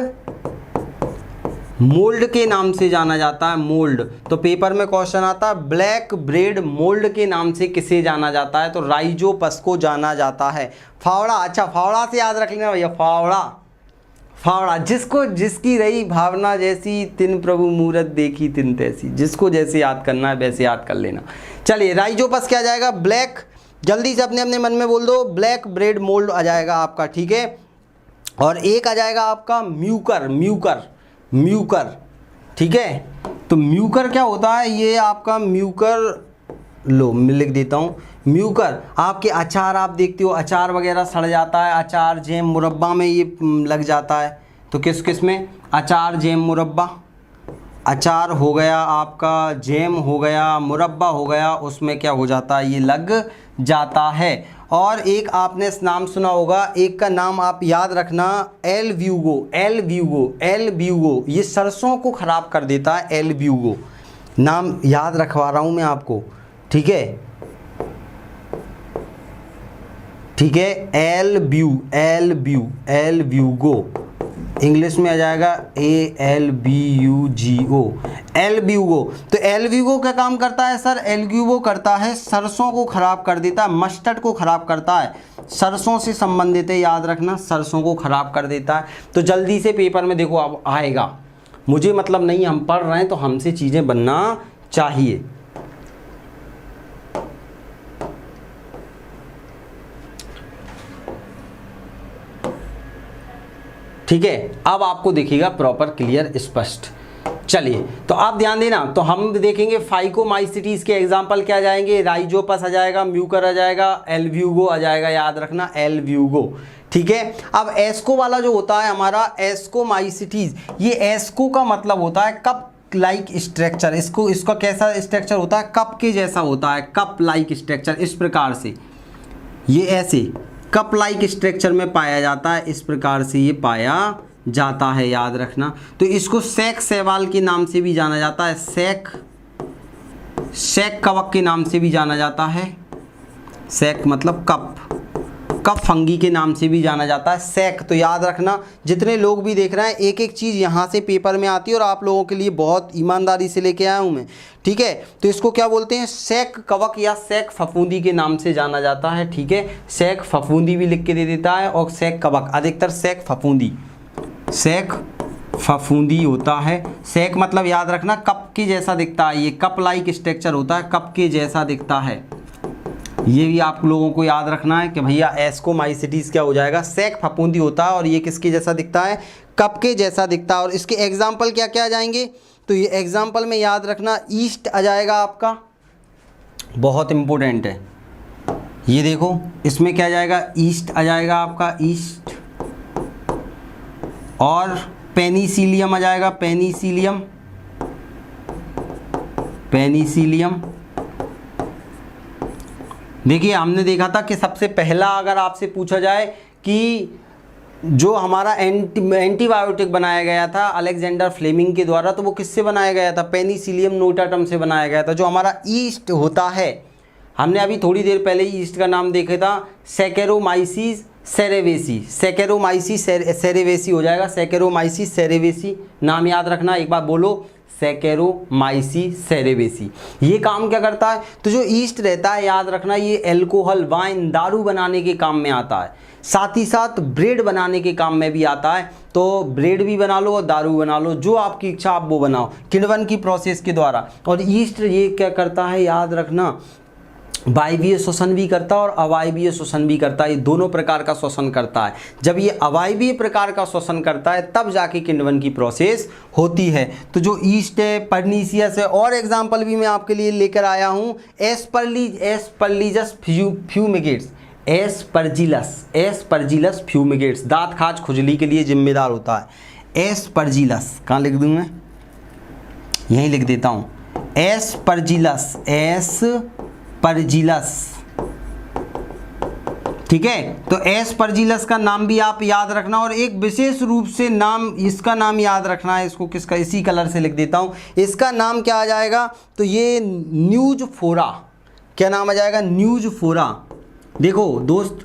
मोल्ड के नाम से जाना जाता है, मोल्ड। तो पेपर में क्वेश्चन आता है ब्लैक ब्रेड मोल्ड के नाम से किसे जाना जाता है? तो राइजोपस को जाना जाता है। फावड़ा, अच्छा फावड़ा से याद रख लेना भैया, फावड़ा, फावड़ा जिसको जिसकी रही भावना जैसी, तिन प्रभु मूरत देखी तिन तैसी। जिसको जैसे याद करना है वैसे याद कर लेना। चलिए राइजोपस क्या जाएगा? ब्लैक, जल्दी से अपने अपने मन में बोल दो, ब्लैक ब्रेड मोल्ड आ जाएगा आपका, ठीक है। और एक आ जाएगा आपका म्यूकर, म्यूकर, म्यूकर, ठीक है। तो म्यूकर क्या होता है? ये आपका म्यूकर, लो मैं लिख देता हूँ। म्यूकर आपके अचार, आप देखते हो अचार वगैरह सड़ जाता है, अचार जैम मुरब्बा में ये लग जाता है। तो किस किस में? अचार जैम मुरब्बा, अचार हो गया आपका, जैम हो गया, मुरब्बा हो गया, उसमें क्या हो जाता है? ये लग जाता है। और एक आपने नाम सुना होगा, एक का नाम आप याद रखना, एल व्यूगो, एल व्यूगो, एल व्यूगो, ये सरसों को ख़राब कर देता है, एल व्यूगो। नाम याद रखवा रहा हूँ मैं आपको, ठीक है, ठीक है। एल ब्यू, एल ब्यू, एल व्यूगो, इंग्लिश में आ जाएगा ALBUGO, एल ब्यूगो। तो एल व्यूगो क्या काम करता है सर? एल व्यूगो करता है सरसों को खराब कर देता है, मस्टर्ड को खराब करता है, सरसों से संबंधित है, याद रखना, सरसों को खराब कर देता है। तो जल्दी से पेपर में देखो अब आएगा, मुझे मतलब नहीं, हम पढ़ रहे हैं तो हमसे चीज़ें बनना चाहिए। ठीक है, अब आपको दिखेगा प्रॉपर क्लियर स्पष्ट। चलिए तो आप ध्यान देना। तो हम देखेंगे फाइकोमाइसिटीज के एग्जांपल क्या जाएंगे? राइजोपस आ जाएगा, म्यूकर आ जाएगा, एल्व्यूगो आ जाएगा, याद रखना एल्व्यूगो, ठीक है। अब एस्को वाला जो होता है हमारा एस्कोमाइसिटीज, ये एस्को का मतलब होता है कप लाइक स्ट्रक्चर। इसका कैसा स्ट्रक्चर होता है? कप के जैसा होता है, कप लाइक स्ट्रक्चर, इस प्रकार से ये ऐसे कप लाइक स्ट्रक्चर में पाया जाता है, इस प्रकार से ये पाया जाता है, याद रखना। तो इसको सैक शैवाल के नाम से भी जाना जाता है, सैक, सैक कवक के नाम से भी जाना जाता है। सैक मतलब कप, कप फंगी के नाम से भी जाना जाता है। सैक, तो याद रखना जितने लोग भी देख रहे हैं, एक एक चीज़ यहाँ से पेपर में आती है और आप लोगों के लिए बहुत ईमानदारी से लेके आया हूँ मैं, ठीक है। तो इसको क्या बोलते हैं, सैक कवक या सैक फफूंदी के नाम से जाना जाता है, ठीक है। सैक फफूंदी भी लिख के दे देता है और सैक कवक, अधिकतर सैक फफूंदी, सैक फफूंदी होता है। सैक मतलब याद रखना कप के जैसा दिखता है, ये कप लाइक स्ट्रक्चर होता है, कप के जैसा दिखता है। ये भी आप लोगों को याद रखना है कि भैया एस्कोमाइसिटीज क्या हो जाएगा, सैक फफूंदी होता है और ये किसके जैसा दिखता है, कप के जैसा दिखता है। और इसके एग्जाम्पल क्या क्या आ जाएंगे, तो ये एग्जाम्पल में याद रखना ईस्ट आ जाएगा आपका, बहुत इंपॉर्टेंट है। ये देखो इसमें क्या जाएगा, ईस्ट आ जाएगा आपका, ईस्ट। और पेनिसिलियम आ जाएगा, पेनिसिलियम, पेनिसिलियम। देखिए हमने देखा था कि सबसे पहला अगर आपसे पूछा जाए कि जो हमारा एंटीबायोटिक बनाया गया था अलेक्जेंडर फ्लेमिंग के द्वारा, तो वो किससे बनाया गया था, पेनिसिलियम नोटाटम से बनाया गया था। जो हमारा ईस्ट होता है, हमने अभी थोड़ी देर पहले ही ईस्ट का नाम देखा था, सैकेरोमाइसिस सेरेवेसी, सैकेरोमाइसिस सेरेवेसी हो जाएगा, सैकेरोमाइसिस सेरेवेसी नाम याद रखना, एक बार बोलो, सैकेरोमाइसिस सेरेवेसी। ये काम क्या करता है, तो जो ईस्ट रहता है याद रखना ये अल्कोहल, वाइन, दारू बनाने के काम में आता है, साथ ही साथ ब्रेड बनाने के काम में भी आता है। तो ब्रेड भी बना लो और दारू बना लो, जो आपकी इच्छा आप वो बनाओ किण्वन की प्रोसेस के द्वारा। और ईस्ट ये क्या करता है याद रखना, वायवीय श्वसन भी करता है और अवायवीय श्वसन भी करता है, ये दोनों प्रकार का श्वसन करता है। जब ये अवायवीय प्रकार का श्वसन करता है तब जाके किण्वन की प्रोसेस होती है। तो जो ईस्ट है, पर्नीसियस है, और एग्जाम्पल भी मैं आपके लिए लेकर आया हूँ, एस्परजिलस फ्यूमिगेट्स, एस्परजिलस फ्यूमिगेट्स, दांत खाज खुजली के लिए जिम्मेदार होता है। एस्परजिलस कहाँ लिख दूँ मैं, यहीं लिख देता हूँ, एस्परजिलस, एस्परजिलस, ठीक है। तो एस्परजिलस का नाम भी आप याद रखना, और एक विशेष रूप से नाम, इसका नाम याद रखना है, इसको किसका, इसी कलर से लिख देता हूँ, इसका नाम क्या आ जाएगा, तो ये न्यूजफोरा, क्या नाम आ जाएगा, न्यूजफोरा। देखो दोस्त,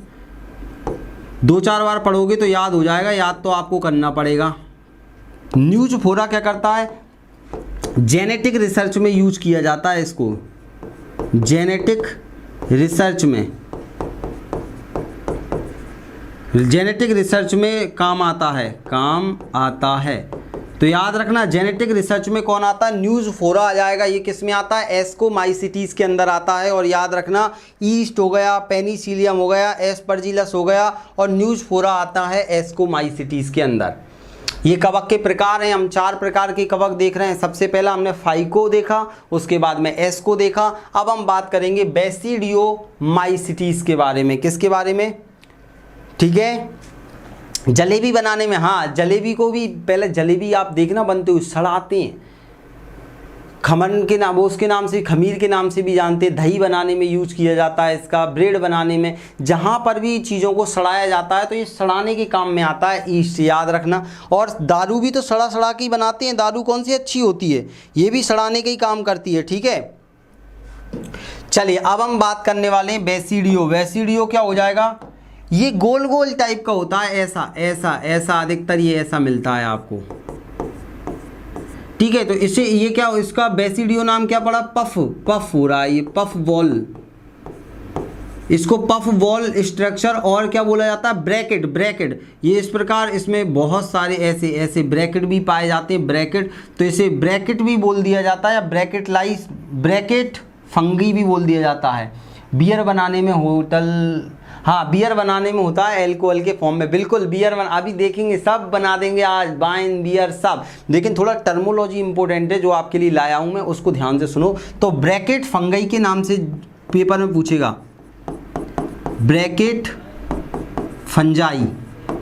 2-4 बार पढ़ोगे तो याद हो जाएगा, याद तो आपको करना पड़ेगा। न्यूजफोरा क्या करता है, जेनेटिक रिसर्च में यूज किया जाता है इसको, जेनेटिक रिसर्च में, जेनेटिक रिसर्च में काम आता है, काम आता है। तो याद रखना जेनेटिक रिसर्च में कौन आता है, न्यूजफोरा आ जाएगा। ये किस में आता है, एस्कोमाइसिटीज के अंदर आता है। और याद रखना ईस्ट हो गया, पेनिसिलियम हो गया, एस्परजिलस हो गया, और न्यूजफोरा आता है एस्कोमाइसिटीज के अंदर। ये कवक के प्रकार हैं, हम 4 प्रकार के कवक देख रहे हैं। सबसे पहला हमने फाइको देखा, उसके बाद में एस्को देखा। अब हम बात करेंगे बेसिडियोमाइसिटीज के बारे में। किसके बारे में, ठीक है, जलेबी बनाने में। हाँ, जलेबी को भी पहले, जलेबी आप देखना बनते हुए सड़ाते हैं, खमन के नाम, उसके नाम से, खमीर के नाम से भी जानते हैं। दही बनाने में यूज किया जाता है इसका, ब्रेड बनाने में, जहाँ पर भी चीज़ों को सड़ाया जाता है तो ये सड़ाने के काम में आता है ईस्ट, याद रखना। और दारू भी तो सड़ा सड़ा के ही बनाते हैं, दारू कौन सी अच्छी होती है, ये भी सड़ाने का ही काम करती है, ठीक है। चलिए अब हम बात करने वाले हैं बेसिडियो। बेसिडियो क्या हो जाएगा, ये गोल गोल टाइप का होता है, ऐसा ऐसा ऐसा, अधिकतर ये ऐसा मिलता है आपको, ठीक है। तो इसे ये क्या, इसका बेसिडियो नाम क्या पड़ा, पफ, पफ हो रहा है, ये पफ बॉल, इसको पफ बॉल स्ट्रक्चर, और क्या बोला जाता है, ब्रैकेट, ब्रैकेट। ये इस प्रकार, इसमें बहुत सारे ऐसे ऐसे ब्रैकेट भी पाए जाते हैं, ब्रैकेट। तो इसे ब्रैकेट भी बोल दिया जाता है, या ब्रैकेट लाइस, ब्रैकेट फंगी भी बोल दिया जाता है। बियर बनाने में, होटल, हाँ बियर बनाने में होता है एल्कोहल के फॉर्म में, बिल्कुल बियर अभी देखेंगे, सब बना देंगे आज, वाइन, बियर सब। लेकिन थोड़ा टर्मोलॉजी इंपॉर्टेंट है जो आपके लिए लाया हूँ मैं, उसको ध्यान से सुनो। तो ब्रैकेट फंगई के नाम से पेपर में पूछेगा, ब्रैकेट फंजाई,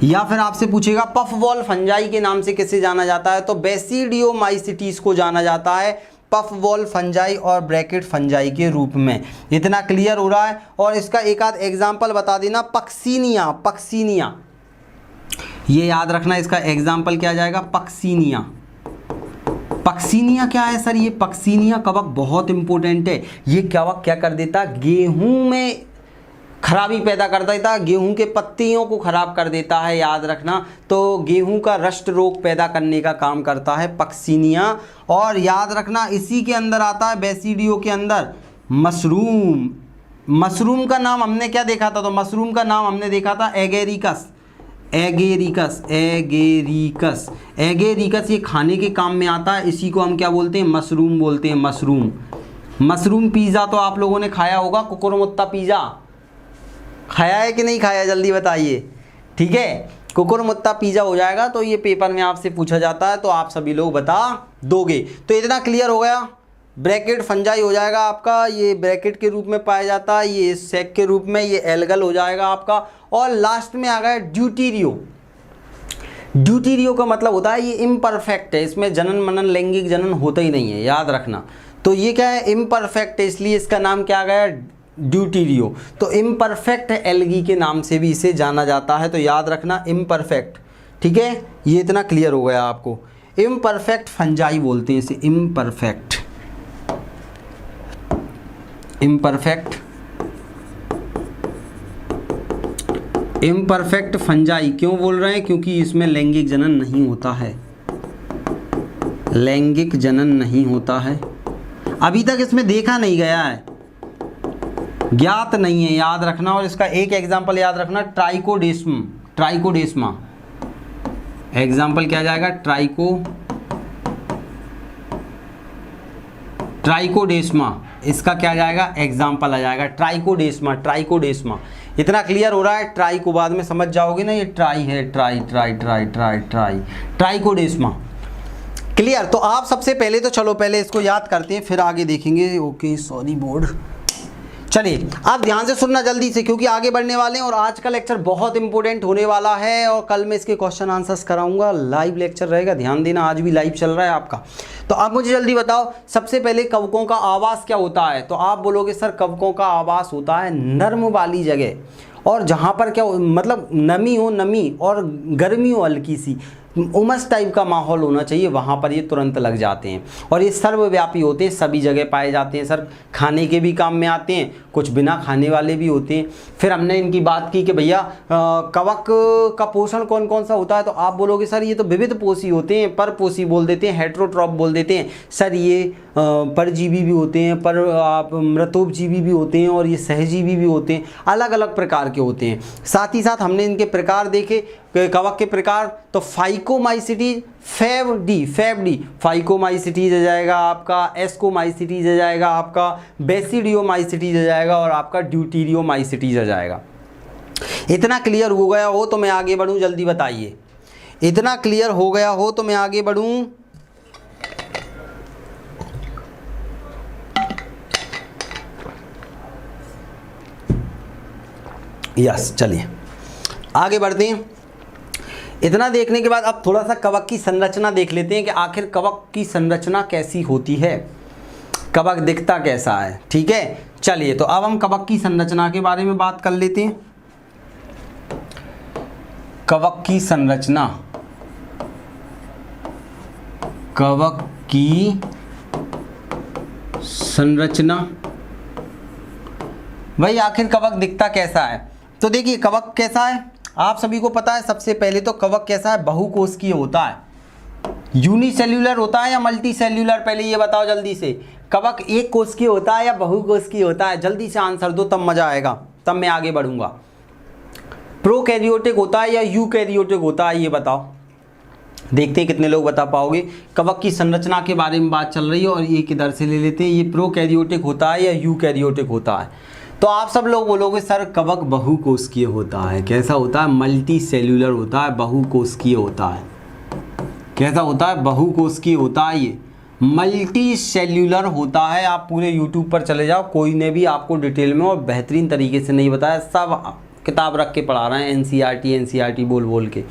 या फिर आपसे पूछेगा पफ बॉल फंजाई के नाम से किसे जाना जाता है, तो बेसिडियोमाइसिटीज को जाना जाता है पफ बॉल फंजाई और ब्रैकेट फंजाई के रूप में। इतना क्लियर हो रहा है। और इसका एक आध एग्जाम्पल बता देना, पक्सीनिया, पक्सीनिया, ये याद रखना, इसका एग्जाम्पल क्या जाएगा, पक्सीनिया। पक्सीनिया क्या है सर, ये पक्सीनिया कवक बहुत इंपॉर्टेंट है। ये कवक क्या कर देता, गेहूं में खराबी पैदा कर देता है, गेहूं के पत्तियों को खराब कर देता है, याद रखना। तो गेहूं का रस्ट रोग पैदा करने का काम करता है पक्सिनिया। और याद रखना इसी के अंदर आता है बेसिडियो के अंदर मशरूम। मशरूम का नाम हमने क्या देखा था, तो मशरूम का नाम हमने देखा था एगेरिकस। एगेरिकस एगेरिकस एगेरिकस ये खाने के काम में आता है, इसी को हम क्या बोलते हैं, मशरूम बोलते हैं, मशरूम। मशरूम पिज़्ज़ा तो आप लोगों ने खाया होगा, कुकुरमुत्ता पिज़्ज़ा खाया है कि नहीं खाया, जल्दी बताइए। ठीक है, कुकुरमुत्ता पिज़्ज़ा हो जाएगा तो ये पेपर में आपसे पूछा जाता है, तो आप सभी लोग बता दोगे। तो इतना क्लियर हो गया। ब्रैकेट फंजाई हो जाएगा आपका, ये ब्रैकेट के रूप में पाया जाता है, ये सेक के रूप में, ये एल्गल हो जाएगा आपका। और लास्ट में आ गया ड्यूटीरियो। ड्यूटीरियो का मतलब होता है ये इम्परफेक्ट है, इसमें जनन मनन लैंगिक जनन होता ही नहीं है, याद रखना। तो ये क्या है, इम्परफेक्ट है, इसलिए इसका नाम क्या आ गया, ड्यूटीरियो। तो इम्परफेक्ट एल्गी के नाम से भी इसे जाना जाता है, तो याद रखना इम्परफेक्ट। ठीक है, ये इतना क्लियर हो गया आपको। इम्परफेक्ट फंजाई बोलते हैं इसे, इम्परफेक्ट। इम्परफेक्ट इम्परफेक्ट फंजाई क्यों बोल रहे हैं, क्योंकि इसमें लैंगिक जनन नहीं होता है, लैंगिक जनन नहीं होता है, अभी तक इसमें देखा नहीं गया है, ज्ञात नहीं है, याद रखना। और इसका एक एग्जांपल याद रखना, ट्राइकोडेस्मा। ट्राइकोडेस्मा एग्जांपल क्या जाएगा, ट्राइकोडेस्मा, इसका क्या जाएगा, एग्जांपल आ जाएगा ट्राइकोडेस्मा। ट्राइकोडेस्मा इतना क्लियर हो रहा है, ट्राई को बाद में समझ जाओगे ना, ये ट्राई है, try try try try try trichodesma. Clear. तो आप सबसे पहले तो चलो पहले इसको याद करते हैं, फिर आगे देखेंगे। Okay, sorry board. चलिए आप ध्यान से सुनना जल्दी से, क्योंकि आगे बढ़ने वाले हैं और आज का लेक्चर बहुत इंपॉर्टेंट होने वाला है, और कल मैं इसके क्वेश्चन आंसर्स कराऊंगा, लाइव लेक्चर रहेगा, ध्यान देना, आज भी लाइव चल रहा है आपका। तो आप मुझे जल्दी बताओ, सबसे पहले कवकों का आवास क्या होता है, तो आप बोलोगे सर कवकों का आवास होता है नर्म वाली जगह, और जहाँ पर क्या मतलब नमी हो, नमी और गर्मी हो, हल्की सी उमस टाइप का माहौल होना चाहिए, वहाँ पर ये तुरंत लग जाते हैं। और ये सर्वव्यापी होते हैं, सभी जगह पाए जाते हैं सर, खाने के भी काम में आते हैं, कुछ बिना खाने वाले भी होते हैं। फिर हमने इनकी बात की कि भैया कवक का पोषण कौन कौन सा होता है, तो आप बोलोगे सर ये तो विविध पोषी होते हैं, परपोषी बोल देते हैं, हेट्रोट्रॉप बोल देते हैं सर, ये परजीवी भी होते हैं, पर आप मृतोपजीवी भी होते हैं, और ये सहजीवी भी होते हैं, अलग अलग प्रकार के होते हैं। साथ ही साथ हमने इनके प्रकार देखे, कवक के प्रकार, तो फाइकोमाइसिटीज, फैबडी फाइकोमाइसिटीज आ जाएगा आपका, एस्कोमाइसिटीज आ जाएगा आपका, बेसिडियोमाइसिटीज आ जाएगा, और आपका ड्यूटीरियोमाइसिटीज आ जाएगा। इतना क्लियर हो गया हो तो मैं आगे बढ़ूं, जल्दी बताइए। इतना क्लियर हो गया हो तो मैं आगे बढ़ूं। यस, चलिए आगे बढ़ते हैं। इतना देखने के बाद अब थोड़ा सा कवक की संरचना देख लेते हैं कि आखिर कवक की संरचना कैसी होती है, कवक दिखता कैसा है। ठीक है, चलिए तो अब हम कवक की संरचना के बारे में बात कर लेते हैं। कवक की संरचना, कवक की संरचना, भाई आखिर कवक दिखता कैसा है, तो देखिए कवक कैसा है आप सभी को पता है। सबसे पहले तो कवक कैसा है, बहुकोशिकीय होता है, यूनिसेल्यूलर होता है या मल्टी सेल्यूलर, पहले ये बताओ जल्दी से, कवक एक कोशिकीय होता है या बहुकोशिकीय होता है, जल्दी से आंसर दो, तब मजा आएगा, तब मैं आगे बढ़ूंगा। प्रोकैरियोटिक होता है या यूकैरियोटिक होता है, ये बताओ, देखते हैं कितने लोग बता पाओगे। कवक की संरचना के बारे में बात चल रही है, और ये किधर से ले लेते हैं, ये प्रोकैरियोटिक होता है या यूकैरियोटिक होता है, तो आप सब लोग बोलोगे सर कवक बहुकोशिकीय होता है। कैसा होता है, मल्टी सेल्यूलर होता है, बहुकोशिकीय होता है। कैसा होता है, बहुकोशिकीय होता है, ये मल्टी सेल्यूलर होता है। आप पूरे यूट्यूब पर चले जाओ, कोई ने भी आपको डिटेल में और बेहतरीन तरीके से नहीं बताया, सब किताब रख के पढ़ा रहे हैं, एनसीईआरटी बोल बोल के,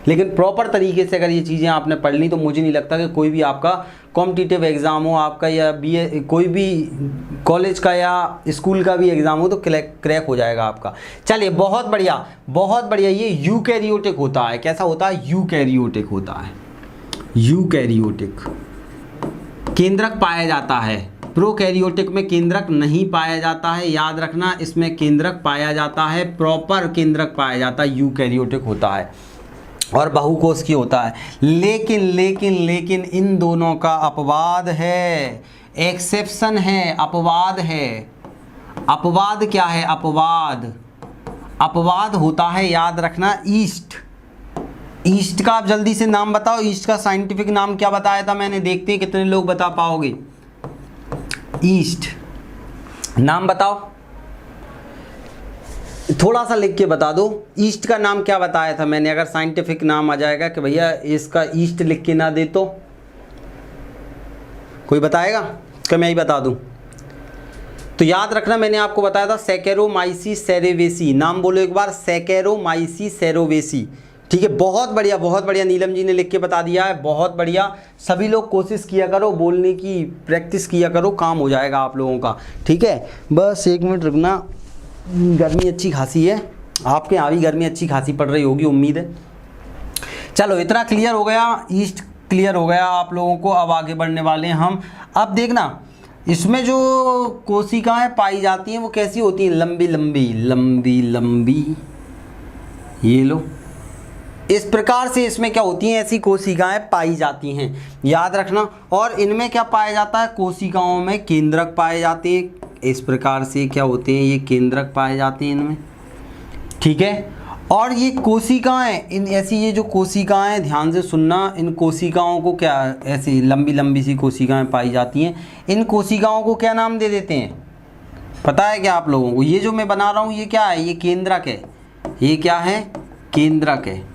लेकिन प्रॉपर तरीके से अगर ये चीज़ें आपने पढ़ ली तो मुझे नहीं लगता कि कोई भी आपका कॉम्पिटिटिव एग्ज़ाम हो आपका, या बीए कोई भी कॉलेज का या स्कूल का भी एग्ज़ाम हो, तो क्रैक हो जाएगा आपका। चलिए बहुत बढ़िया बहुत बढ़िया। ये यूकैरियोटिक होता है। कैसा होता है, यूकैरियोटिक होता है। यूकैरियोटिक केंद्रक पाया जाता है, प्रोकैरियोटिक में केंद्रक नहीं पाया जाता है, याद रखना, इसमें केंद्रक पाया जाता है, प्रॉपर केंद्रक पाया जाता है, यूकैरियोटिक होता है और बहुकोषीय होता है। लेकिन लेकिन लेकिन इन दोनों का अपवाद है, एक्सेप्शन है, अपवाद है। अपवाद क्या है? अपवाद, अपवाद होता है, याद रखना, ईस्ट। ईस्ट का आप जल्दी से नाम बताओ, ईस्ट का साइंटिफिक नाम क्या बताया था मैंने, देखते हैं कितने लोग बता पाओगे। ईस्ट नाम बताओ, थोड़ा सा लिख के बता दो, ईस्ट का नाम क्या बताया था मैंने, अगर साइंटिफिक नाम आ जाएगा कि भैया इसका ईस्ट लिख के ना दे तो कोई बताएगा कि मैं ही बता दूं? तो याद रखना, मैंने आपको बताया था सैकेरोमाइसीस सेरेवेसी, नाम बोलो एक बार, सैकेरोमाइसीस सेरेवेसी। ठीक है, बहुत बढ़िया नीलम जी ने लिख के बता दिया है, बहुत बढ़िया। सभी लोग कोशिश किया करो, बोलने की प्रैक्टिस किया करो, काम हो जाएगा आप लोगों का। ठीक है, बस एक मिनट रुकना, गर्मी अच्छी खासी है, आपके यहाँ भी गर्मी अच्छी खासी पड़ रही होगी उम्मीद है। चलो इतना क्लियर हो गया, ईस्ट क्लियर हो गया आप लोगों को। अब आगे बढ़ने वाले हैं हम। अब देखना, इसमें जो कोशिकाएं पाई जाती हैं वो कैसी होती हैं? लंबी लंबी लंबी लंबी, ये लो, इस प्रकार से इसमें क्या होती हैं? ऐसी कोशिकाएं पाई जाती हैं, याद रखना। और इनमें क्या पाया जाता है? कोशिकाओं में केंद्रक पाए जाते हैं, इस प्रकार से क्या होते हैं? ये केंद्रक पाए जाते हैं इनमें। ठीक है, और ये कोशिकाएं, इन ऐसी ये जो कोशिकाएं, ध्यान से सुनना, इन कोशिकाओं को क्या, ऐसी लंबी लंबी सी कोशिकाएं पाई जाती हैं, इन कोशिकाओं को क्या नाम दे देते हैं? पता है क्या आप लोगों को? ये जो मैं बना रहा हूँ ये क्या है? ये केंद्रक है। ये क्या है? केंद्रक है।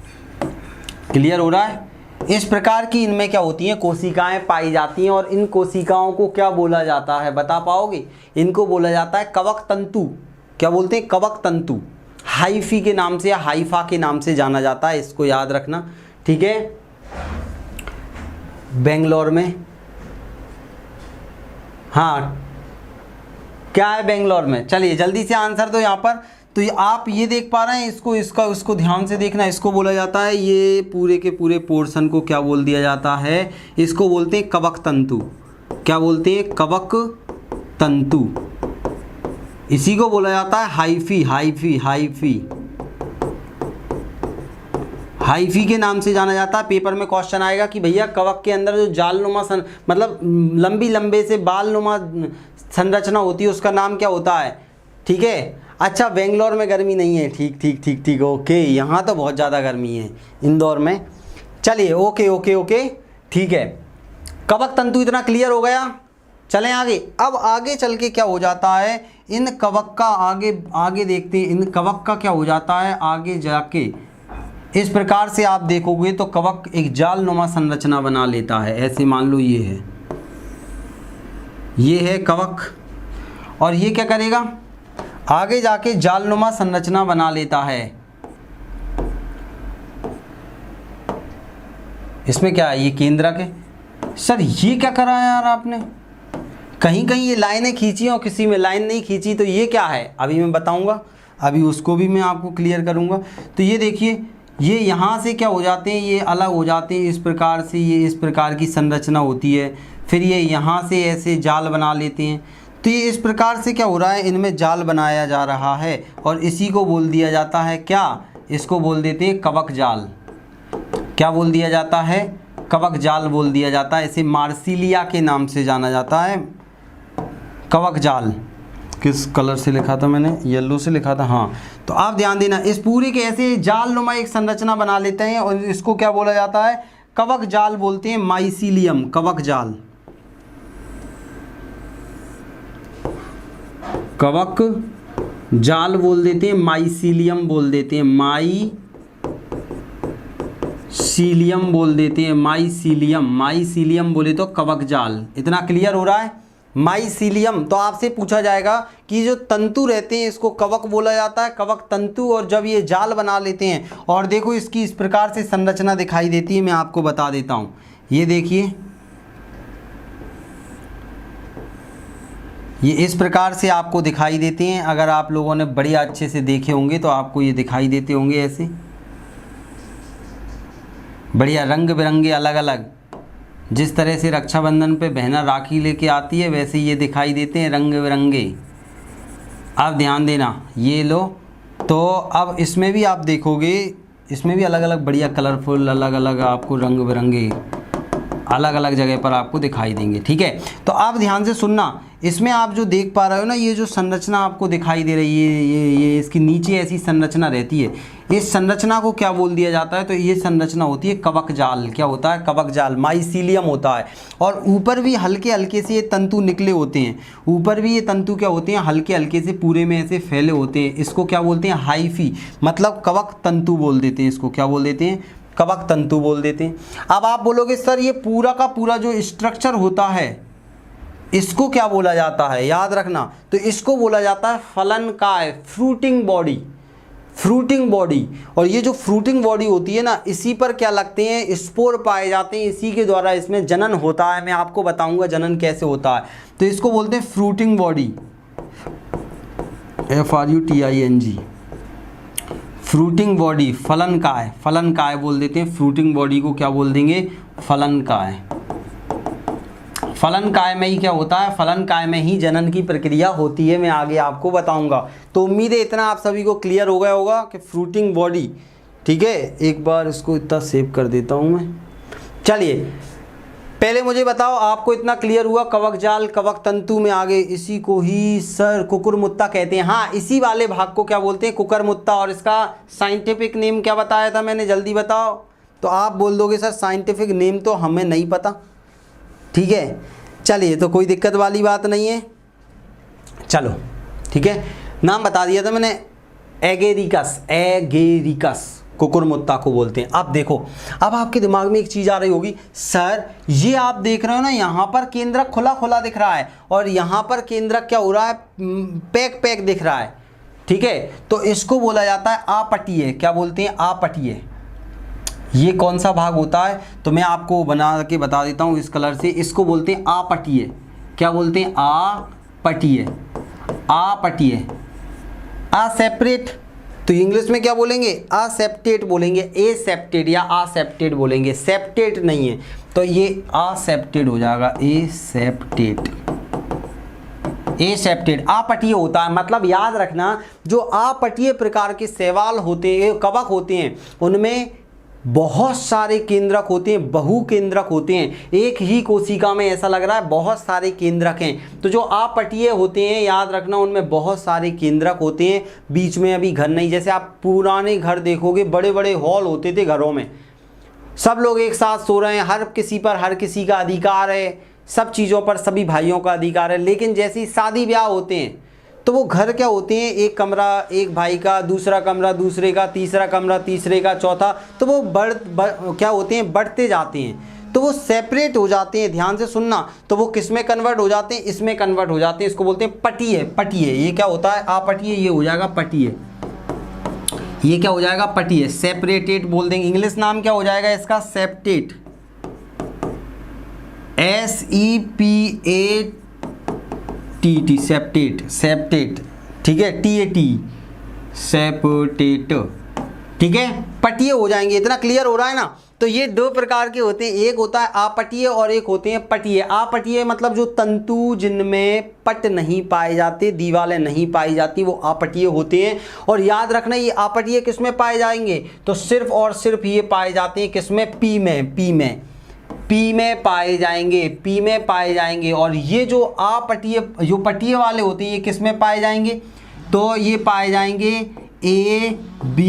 क्लियर हो रहा है? इस प्रकार की इनमें क्या होती हैं? कोशिकाएं पाई जाती हैं। और इन कोशिकाओं को क्या बोला जाता है, बता पाओगे? इनको बोला जाता है कवक तंतु। क्या बोलते हैं? कवक तंतु। हाइफी के नाम से या हाइफा के नाम से जाना जाता है, इसको याद रखना। ठीक है, बेंगलोर में, हाँ क्या है बेंगलोर में? चलिए जल्दी से आंसर दो यहाँ पर। तो ये आप ये देख पा रहे हैं, इसको ध्यान से देखना। इसको बोला जाता है, ये पूरे के पूरे पोर्शन को क्या बोल दिया जाता है? इसको बोलते हैं कवक तंतु। क्या बोलते हैं? कवक तंतु। इसी को बोला जाता है हाइफी। हाइफी हाइफी हाइफी के नाम से जाना जाता है। पेपर में क्वेश्चन आएगा कि भैया कवक के अंदर जो जालनुमा मतलब लंबी लंबे से बालनुमा संरचना होती है, उसका नाम क्या होता है? ठीक है, अच्छा बेंगलोर में गर्मी नहीं है, ठीक ठीक ठीक ठीक, ओके। यहाँ तो बहुत ज़्यादा गर्मी है इंदौर में। चलिए ओके ओके ओके, ठीक है। कवक तंतु इतना क्लियर हो गया। चलें आगे। अब आगे चल के क्या हो जाता है, इन कवक का आगे देखते हैं, इन कवक का क्या हो जाता है आगे जाके। इस प्रकार से आप देखोगे तो कवक एक जालनुमा संरचना बना लेता है। ऐसे मान लो ये है कवक, और ये क्या करेगा, आगे जाके जालनुमा संरचना बना लेता है। इसमें क्या है? ये केंद्रक है। सर ये क्या करा है यार आपने? कहीं कहीं ये लाइनें खींची और किसी में लाइन नहीं खींची, तो ये क्या है अभी मैं बताऊंगा, अभी उसको भी मैं आपको क्लियर करूंगा। तो ये देखिए, ये यहाँ से क्या हो जाते हैं, ये अलग हो जाते हैं इस प्रकार से, ये इस प्रकार की संरचना होती है। फिर ये यहाँ से ऐसे जाल बना लेते हैं। तो ये इस प्रकार से क्या हो रहा है, इनमें जाल बनाया जा रहा है, और इसी को बोल दिया जाता है क्या? इसको बोल देते हैं कवक जाल। क्या बोल दिया जाता है? कवक जाल बोल दिया जाता है। इसे मार्सिलिया के नाम से जाना जाता है, कवक जाल। किस कलर से लिखा था मैंने? येलो से लिखा था, हाँ। तो आप ध्यान देना, इस पूरे के ऐसे जालनुमा एक संरचना बना लेते हैं, और इसको क्या बोला जाता है? कवक जाल बोलते हैं, माइसीलियम, कवक जाल। कवक जाल बोल देते हैं, माइसीलियम बोल देते हैं, माइसीलियम बोल देते हैं, माइसीलियम बोले तो कवक जाल। इतना क्लियर हो रहा है? माइसीलियम। तो आपसे पूछा जाएगा कि जो तंतु रहते हैं इसको कवक बोला जाता है, कवक तंतु। और जब ये जाल बना लेते हैं, और देखो इसकी इस प्रकार से संरचना दिखाई देती है, मैं आपको बता देता हूँ। ये देखिए, ये इस प्रकार से आपको दिखाई देते हैं। अगर आप लोगों ने बढ़िया अच्छे से देखे होंगे तो आपको ये दिखाई देते होंगे ऐसे बढ़िया रंग बिरंगे अलग अलग जिस तरह से रक्षाबंधन पे बहना राखी लेके आती है वैसे ये दिखाई देते हैं रंग बिरंगे। अब ध्यान देना, ये लो। तो अब इसमें भी आप देखोगे, इसमें भी अलग अलग बढ़िया कलरफुल अलग अलग आपको रंग बिरंगे अलग अलग जगह पर आपको दिखाई देंगे। ठीक है, तो आप ध्यान से सुनना। इसमें आप जो देख पा रहे हो ना, ये जो संरचना आपको दिखाई दे रही है, ये इसकी नीचे ऐसी संरचना रहती है। इस संरचना को क्या बोल दिया जाता है? तो ये संरचना होती है कवक जाल। क्या होता है? कवक जाल, माइसीलियम होता है। और ऊपर भी हल्के हल्के से ये तंतु निकले होते हैं। ऊपर भी ये तंतु क्या होते हैं? हल्के हल्के से पूरे में ऐसे फैले होते हैं। इसको क्या बोलते हैं? हाइफी, मतलब कवक तंतु बोल देते हैं। इसको क्या बोल देते हैं? कवक तंतु बोल देते हैं। अब आप बोलोगे सर ये पूरा का पूरा जो स्ट्रक्चर होता है इसको क्या बोला जाता है? याद रखना, तो इसको बोला जाता है फलनकाय, फ्रूटिंग बॉडी। Fruiting body. और ये जो फ्रूटिंग बॉडी होती है ना, इसी पर क्या लगते हैं? स्पोर पाए जाते हैं। इसी के द्वारा इसमें जनन होता है। मैं आपको बताऊंगा जनन कैसे होता है। तो इसको बोलते हैं fruiting body, FRUTING, fruiting body, फलनकाय। फलनकाय बोल देते हैं फ्रूटिंग बॉडी को। क्या बोल देंगे? फलनकाय। फलनकाय में ही क्या होता है? फलनकाय में ही जनन की प्रक्रिया होती है। मैं आगे आपको बताऊंगा। तो उम्मीद है इतना आप सभी को क्लियर हो गया होगा कि फ्रूटिंग बॉडी। ठीक है, एक बार इसको इतना सेव कर देता हूं मैं। चलिए पहले मुझे बताओ, आपको इतना क्लियर हुआ कवक जाल, कवक तंतु में आगे इसी को ही सर कुकुरमुत्ता कहते हैं। हाँ, इसी वाले भाग को क्या बोलते हैं? कुकुरमुत्ता। और इसका साइंटिफिक नेम क्या बताया था मैंने? जल्दी बताओ। तो आप बोल दोगे सर साइंटिफिक नेम तो हमें नहीं पता। ठीक है, चलिए तो कोई दिक्कत वाली बात नहीं है। चलो ठीक है, नाम बता दिया था मैंने, एगेरिकस। एगेरिकस कुकुरमुत्ता को बोलते हैं। अब देखो, अब आपके दिमाग में एक चीज़ आ रही होगी, सर ये आप देख रहे हो ना, यहाँ पर केंद्रक खुला खुला दिख रहा है और यहाँ पर केंद्रक क्या हो रहा है? पैक पैक दिख रहा है। ठीक है, तो इसको बोला जाता है आपटीय। क्या बोलते हैं? आपटीय। ये कौन सा भाग होता है? तो मैं आपको बना के बता देता हूँ इस कलर से। इसको बोलते हैं आपटीय। क्या बोलते हैं? आपटीय। आपटीय। असेपरेट, तो इंग्लिश में क्या बोलेंगे? असेप्टेट बोलेंगे। एसेप्टेड या असेप्टेड बोलेंगे, सेप्टेट नहीं है। तो ये असेप्टेड हो जाएगा, एसेप्टेट। एसेप्टेड। आपटीय होता है, मतलब याद रखना, जो आपटीय प्रकार के शैवाल होते हैं, कवक होते हैं, उनमें बहुत सारे केंद्रक होते हैं, बहुकेंद्रक होते हैं। एक ही कोशिका में ऐसा लग रहा है बहुत सारे केंद्रक हैं। तो जो आपटीय होते हैं, याद रखना, उनमें बहुत सारे केंद्रक होते हैं। बीच में अभी घर नहीं, जैसे आप पुराने घर देखोगे, बड़े बड़े हॉल होते थे घरों में, सब लोग एक साथ सो रहे हैं, हर किसी पर हर किसी का अधिकार है, सब चीज़ों पर सभी भाइयों का अधिकार है। लेकिन जैसे ही शादी ब्याह होते हैं तो वो घर क्या होते हैं? एक कमरा एक भाई का, दूसरा कमरा दूसरे का, तीसरा कमरा तीसरे का, चौथा, तो वो क्या होते हैं? बढ़ते जाते हैं। तो वो सेपरेट हो जाते हैं। ध्यान से सुनना, तो वो किस में कन्वर्ट हो जाते हैं? इसमें कन्वर्ट हो जाते हैं। इसको बोलते हैं पटीय। पटीय, ये क्या होता है? आपटीय, ये हो जाएगा पटीय। ये क्या हो जाएगा? पटीय। सेपरेटेड बोल देंगे। इंग्लिश नाम क्या हो जाएगा इसका? सेप्टेट। SEPATT, septate. सेप्टेट, ठीक है, TAT, सेप्टेट। ठीक है, पटीय हो जाएंगे। इतना क्लियर हो रहा है ना? तो ये दो प्रकार के होते हैं, एक होता है आपटीय और एक होते हैं पटीय। आपटीय मतलब जो तंतु जिनमें पट नहीं पाए जाते, दीवारें नहीं पाई जाती, वो आपटीय होते हैं। और याद रखना, ये आपटीय किस में पाए जाएंगे? तो सिर्फ और सिर्फ ये पाए जाते हैं किस में? पी में। पी में, पी में पाए जाएंगे। पी में पाए जाएंगे। और ये जो आपटीय, जो पटीय वाले होते हैं, ये किस में पाए जाएंगे? तो ये पाए जाएंगे A, B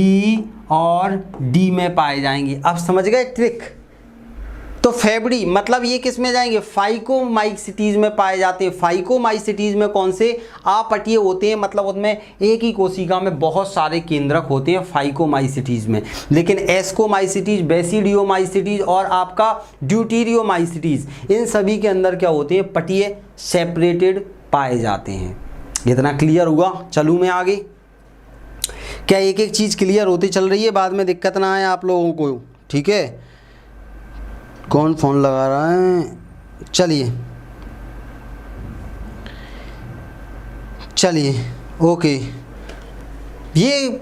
और D में पाए जाएंगे। अब समझ गए ट्रिक? तो फेबड़ी मतलब ये किस में जाएंगे? फाइकोमाइसिटीज में पाए जाते हैं। फाइकोमाइसिटीज में कौन से? आपटीय होते हैं, मतलब उनमें एक ही कोशिका में बहुत सारे केंद्रक होते हैं फाइकोमाइसिटीज में। लेकिन एस्कोमाइसिटीज, बेसिडियोमाइसिटीज और आपका ड्यूटीरियोमाइसिटीज, इन सभी के अंदर क्या होते हैं? पटीय, सेपरेटेड पाए जाते हैं। इतना क्लियर हुआ? चलूँ मैं आगे? क्या एक एक चीज़ क्लियर होती चल रही है? बाद में दिक्कत ना आए आप लोगों को। ठीक है, कौन फ़ोन लगा रहा है? चलिए ओके। ये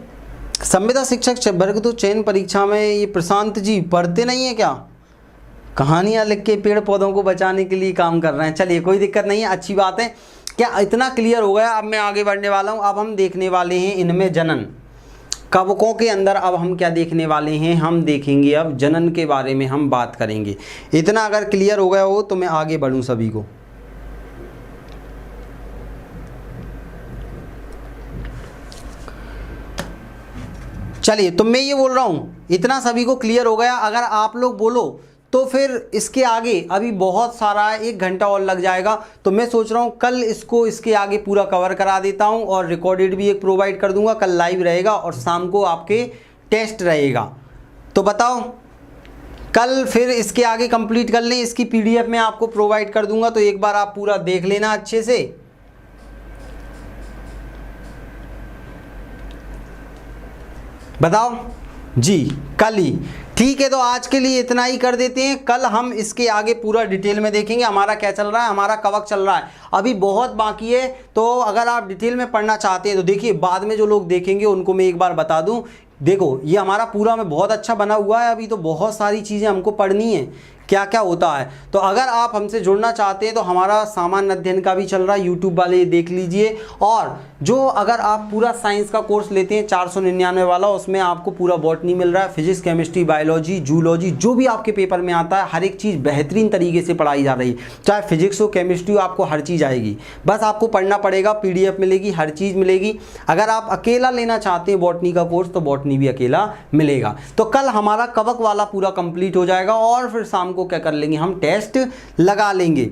संविदा शिक्षक वर्ग तो चयन परीक्षा में ये प्रशांत जी पढ़ते नहीं है क्या? कहानियाँ लिख के पेड़ पौधों को बचाने के लिए काम कर रहे हैं। चलिए कोई दिक्कत नहीं है, अच्छी बात है। क्या इतना क्लियर हो गया? अब मैं आगे बढ़ने वाला हूँ। अब हम देखने वाले हैं इनमें जनन, कवकों के अंदर अब हम क्या देखने वाले हैं, हम देखेंगे अब जनन के बारे में हम बात करेंगे। इतना अगर क्लियर हो गया हो तो मैं आगे बढ़ूँ सभी को। चलिए तो मैं ये बोल रहा हूँ, इतना सभी को क्लियर हो गया। अगर आप लोग बोलो तो फिर इसके आगे अभी बहुत सारा 1 घंटा और लग जाएगा, तो मैं सोच रहा हूँ कल इसको इसके आगे पूरा कवर करा देता हूँ और रिकॉर्डेड भी एक प्रोवाइड कर दूंगा। कल लाइव रहेगा और शाम को आपके टेस्ट रहेगा। तो बताओ कल फिर इसके आगे कंप्लीट कर लें, इसकी पीडीएफ में आपको प्रोवाइड कर दूंगा, तो एक बार आप पूरा देख लेना अच्छे से। बताओ जी, कल ही ठीक है। तो आज के लिए इतना ही कर देते हैं, कल हम इसके आगे पूरा डिटेल में देखेंगे हमारा क्या चल रहा है, हमारा कवक चल रहा है। अभी बहुत बाकी है, तो अगर आप डिटेल में पढ़ना चाहते हैं तो देखिए, बाद में जो लोग देखेंगे उनको मैं एक बार बता दूं, देखो ये हमारा पूरा में बहुत अच्छा बना हुआ है। अभी तो बहुत सारी चीज़ें हमको पढ़नी है, क्या क्या होता है। तो अगर आप हमसे जुड़ना चाहते हैं तो हमारा सामान्य अध्ययन का भी चल रहा है, यूट्यूब वाले देख लीजिए। और जो अगर आप पूरा साइंस का कोर्स लेते हैं 499 वाला, उसमें आपको पूरा बॉटनी मिल रहा है, फिजिक्स, केमिस्ट्री, बायोलॉजी, जूलॉजी, जो भी आपके पेपर में आता है हर एक चीज़ बेहतरीन तरीके से पढ़ाई जा रही है। चाहे फिजिक्स हो, केमिस्ट्री हो, आपको हर चीज़ आएगी, बस आपको पढ़ना पड़ेगा। PDF मिलेगी, हर चीज़ मिलेगी। अगर आप अकेला लेना चाहते हैं बॉटनी का कोर्स तो बॉटनी भी अकेला मिलेगा। तो कल हमारा कवक वाला पूरा कंप्लीट हो जाएगा और फिर शाम को क्या कर लेंगे, हम टेस्ट लगा लेंगे।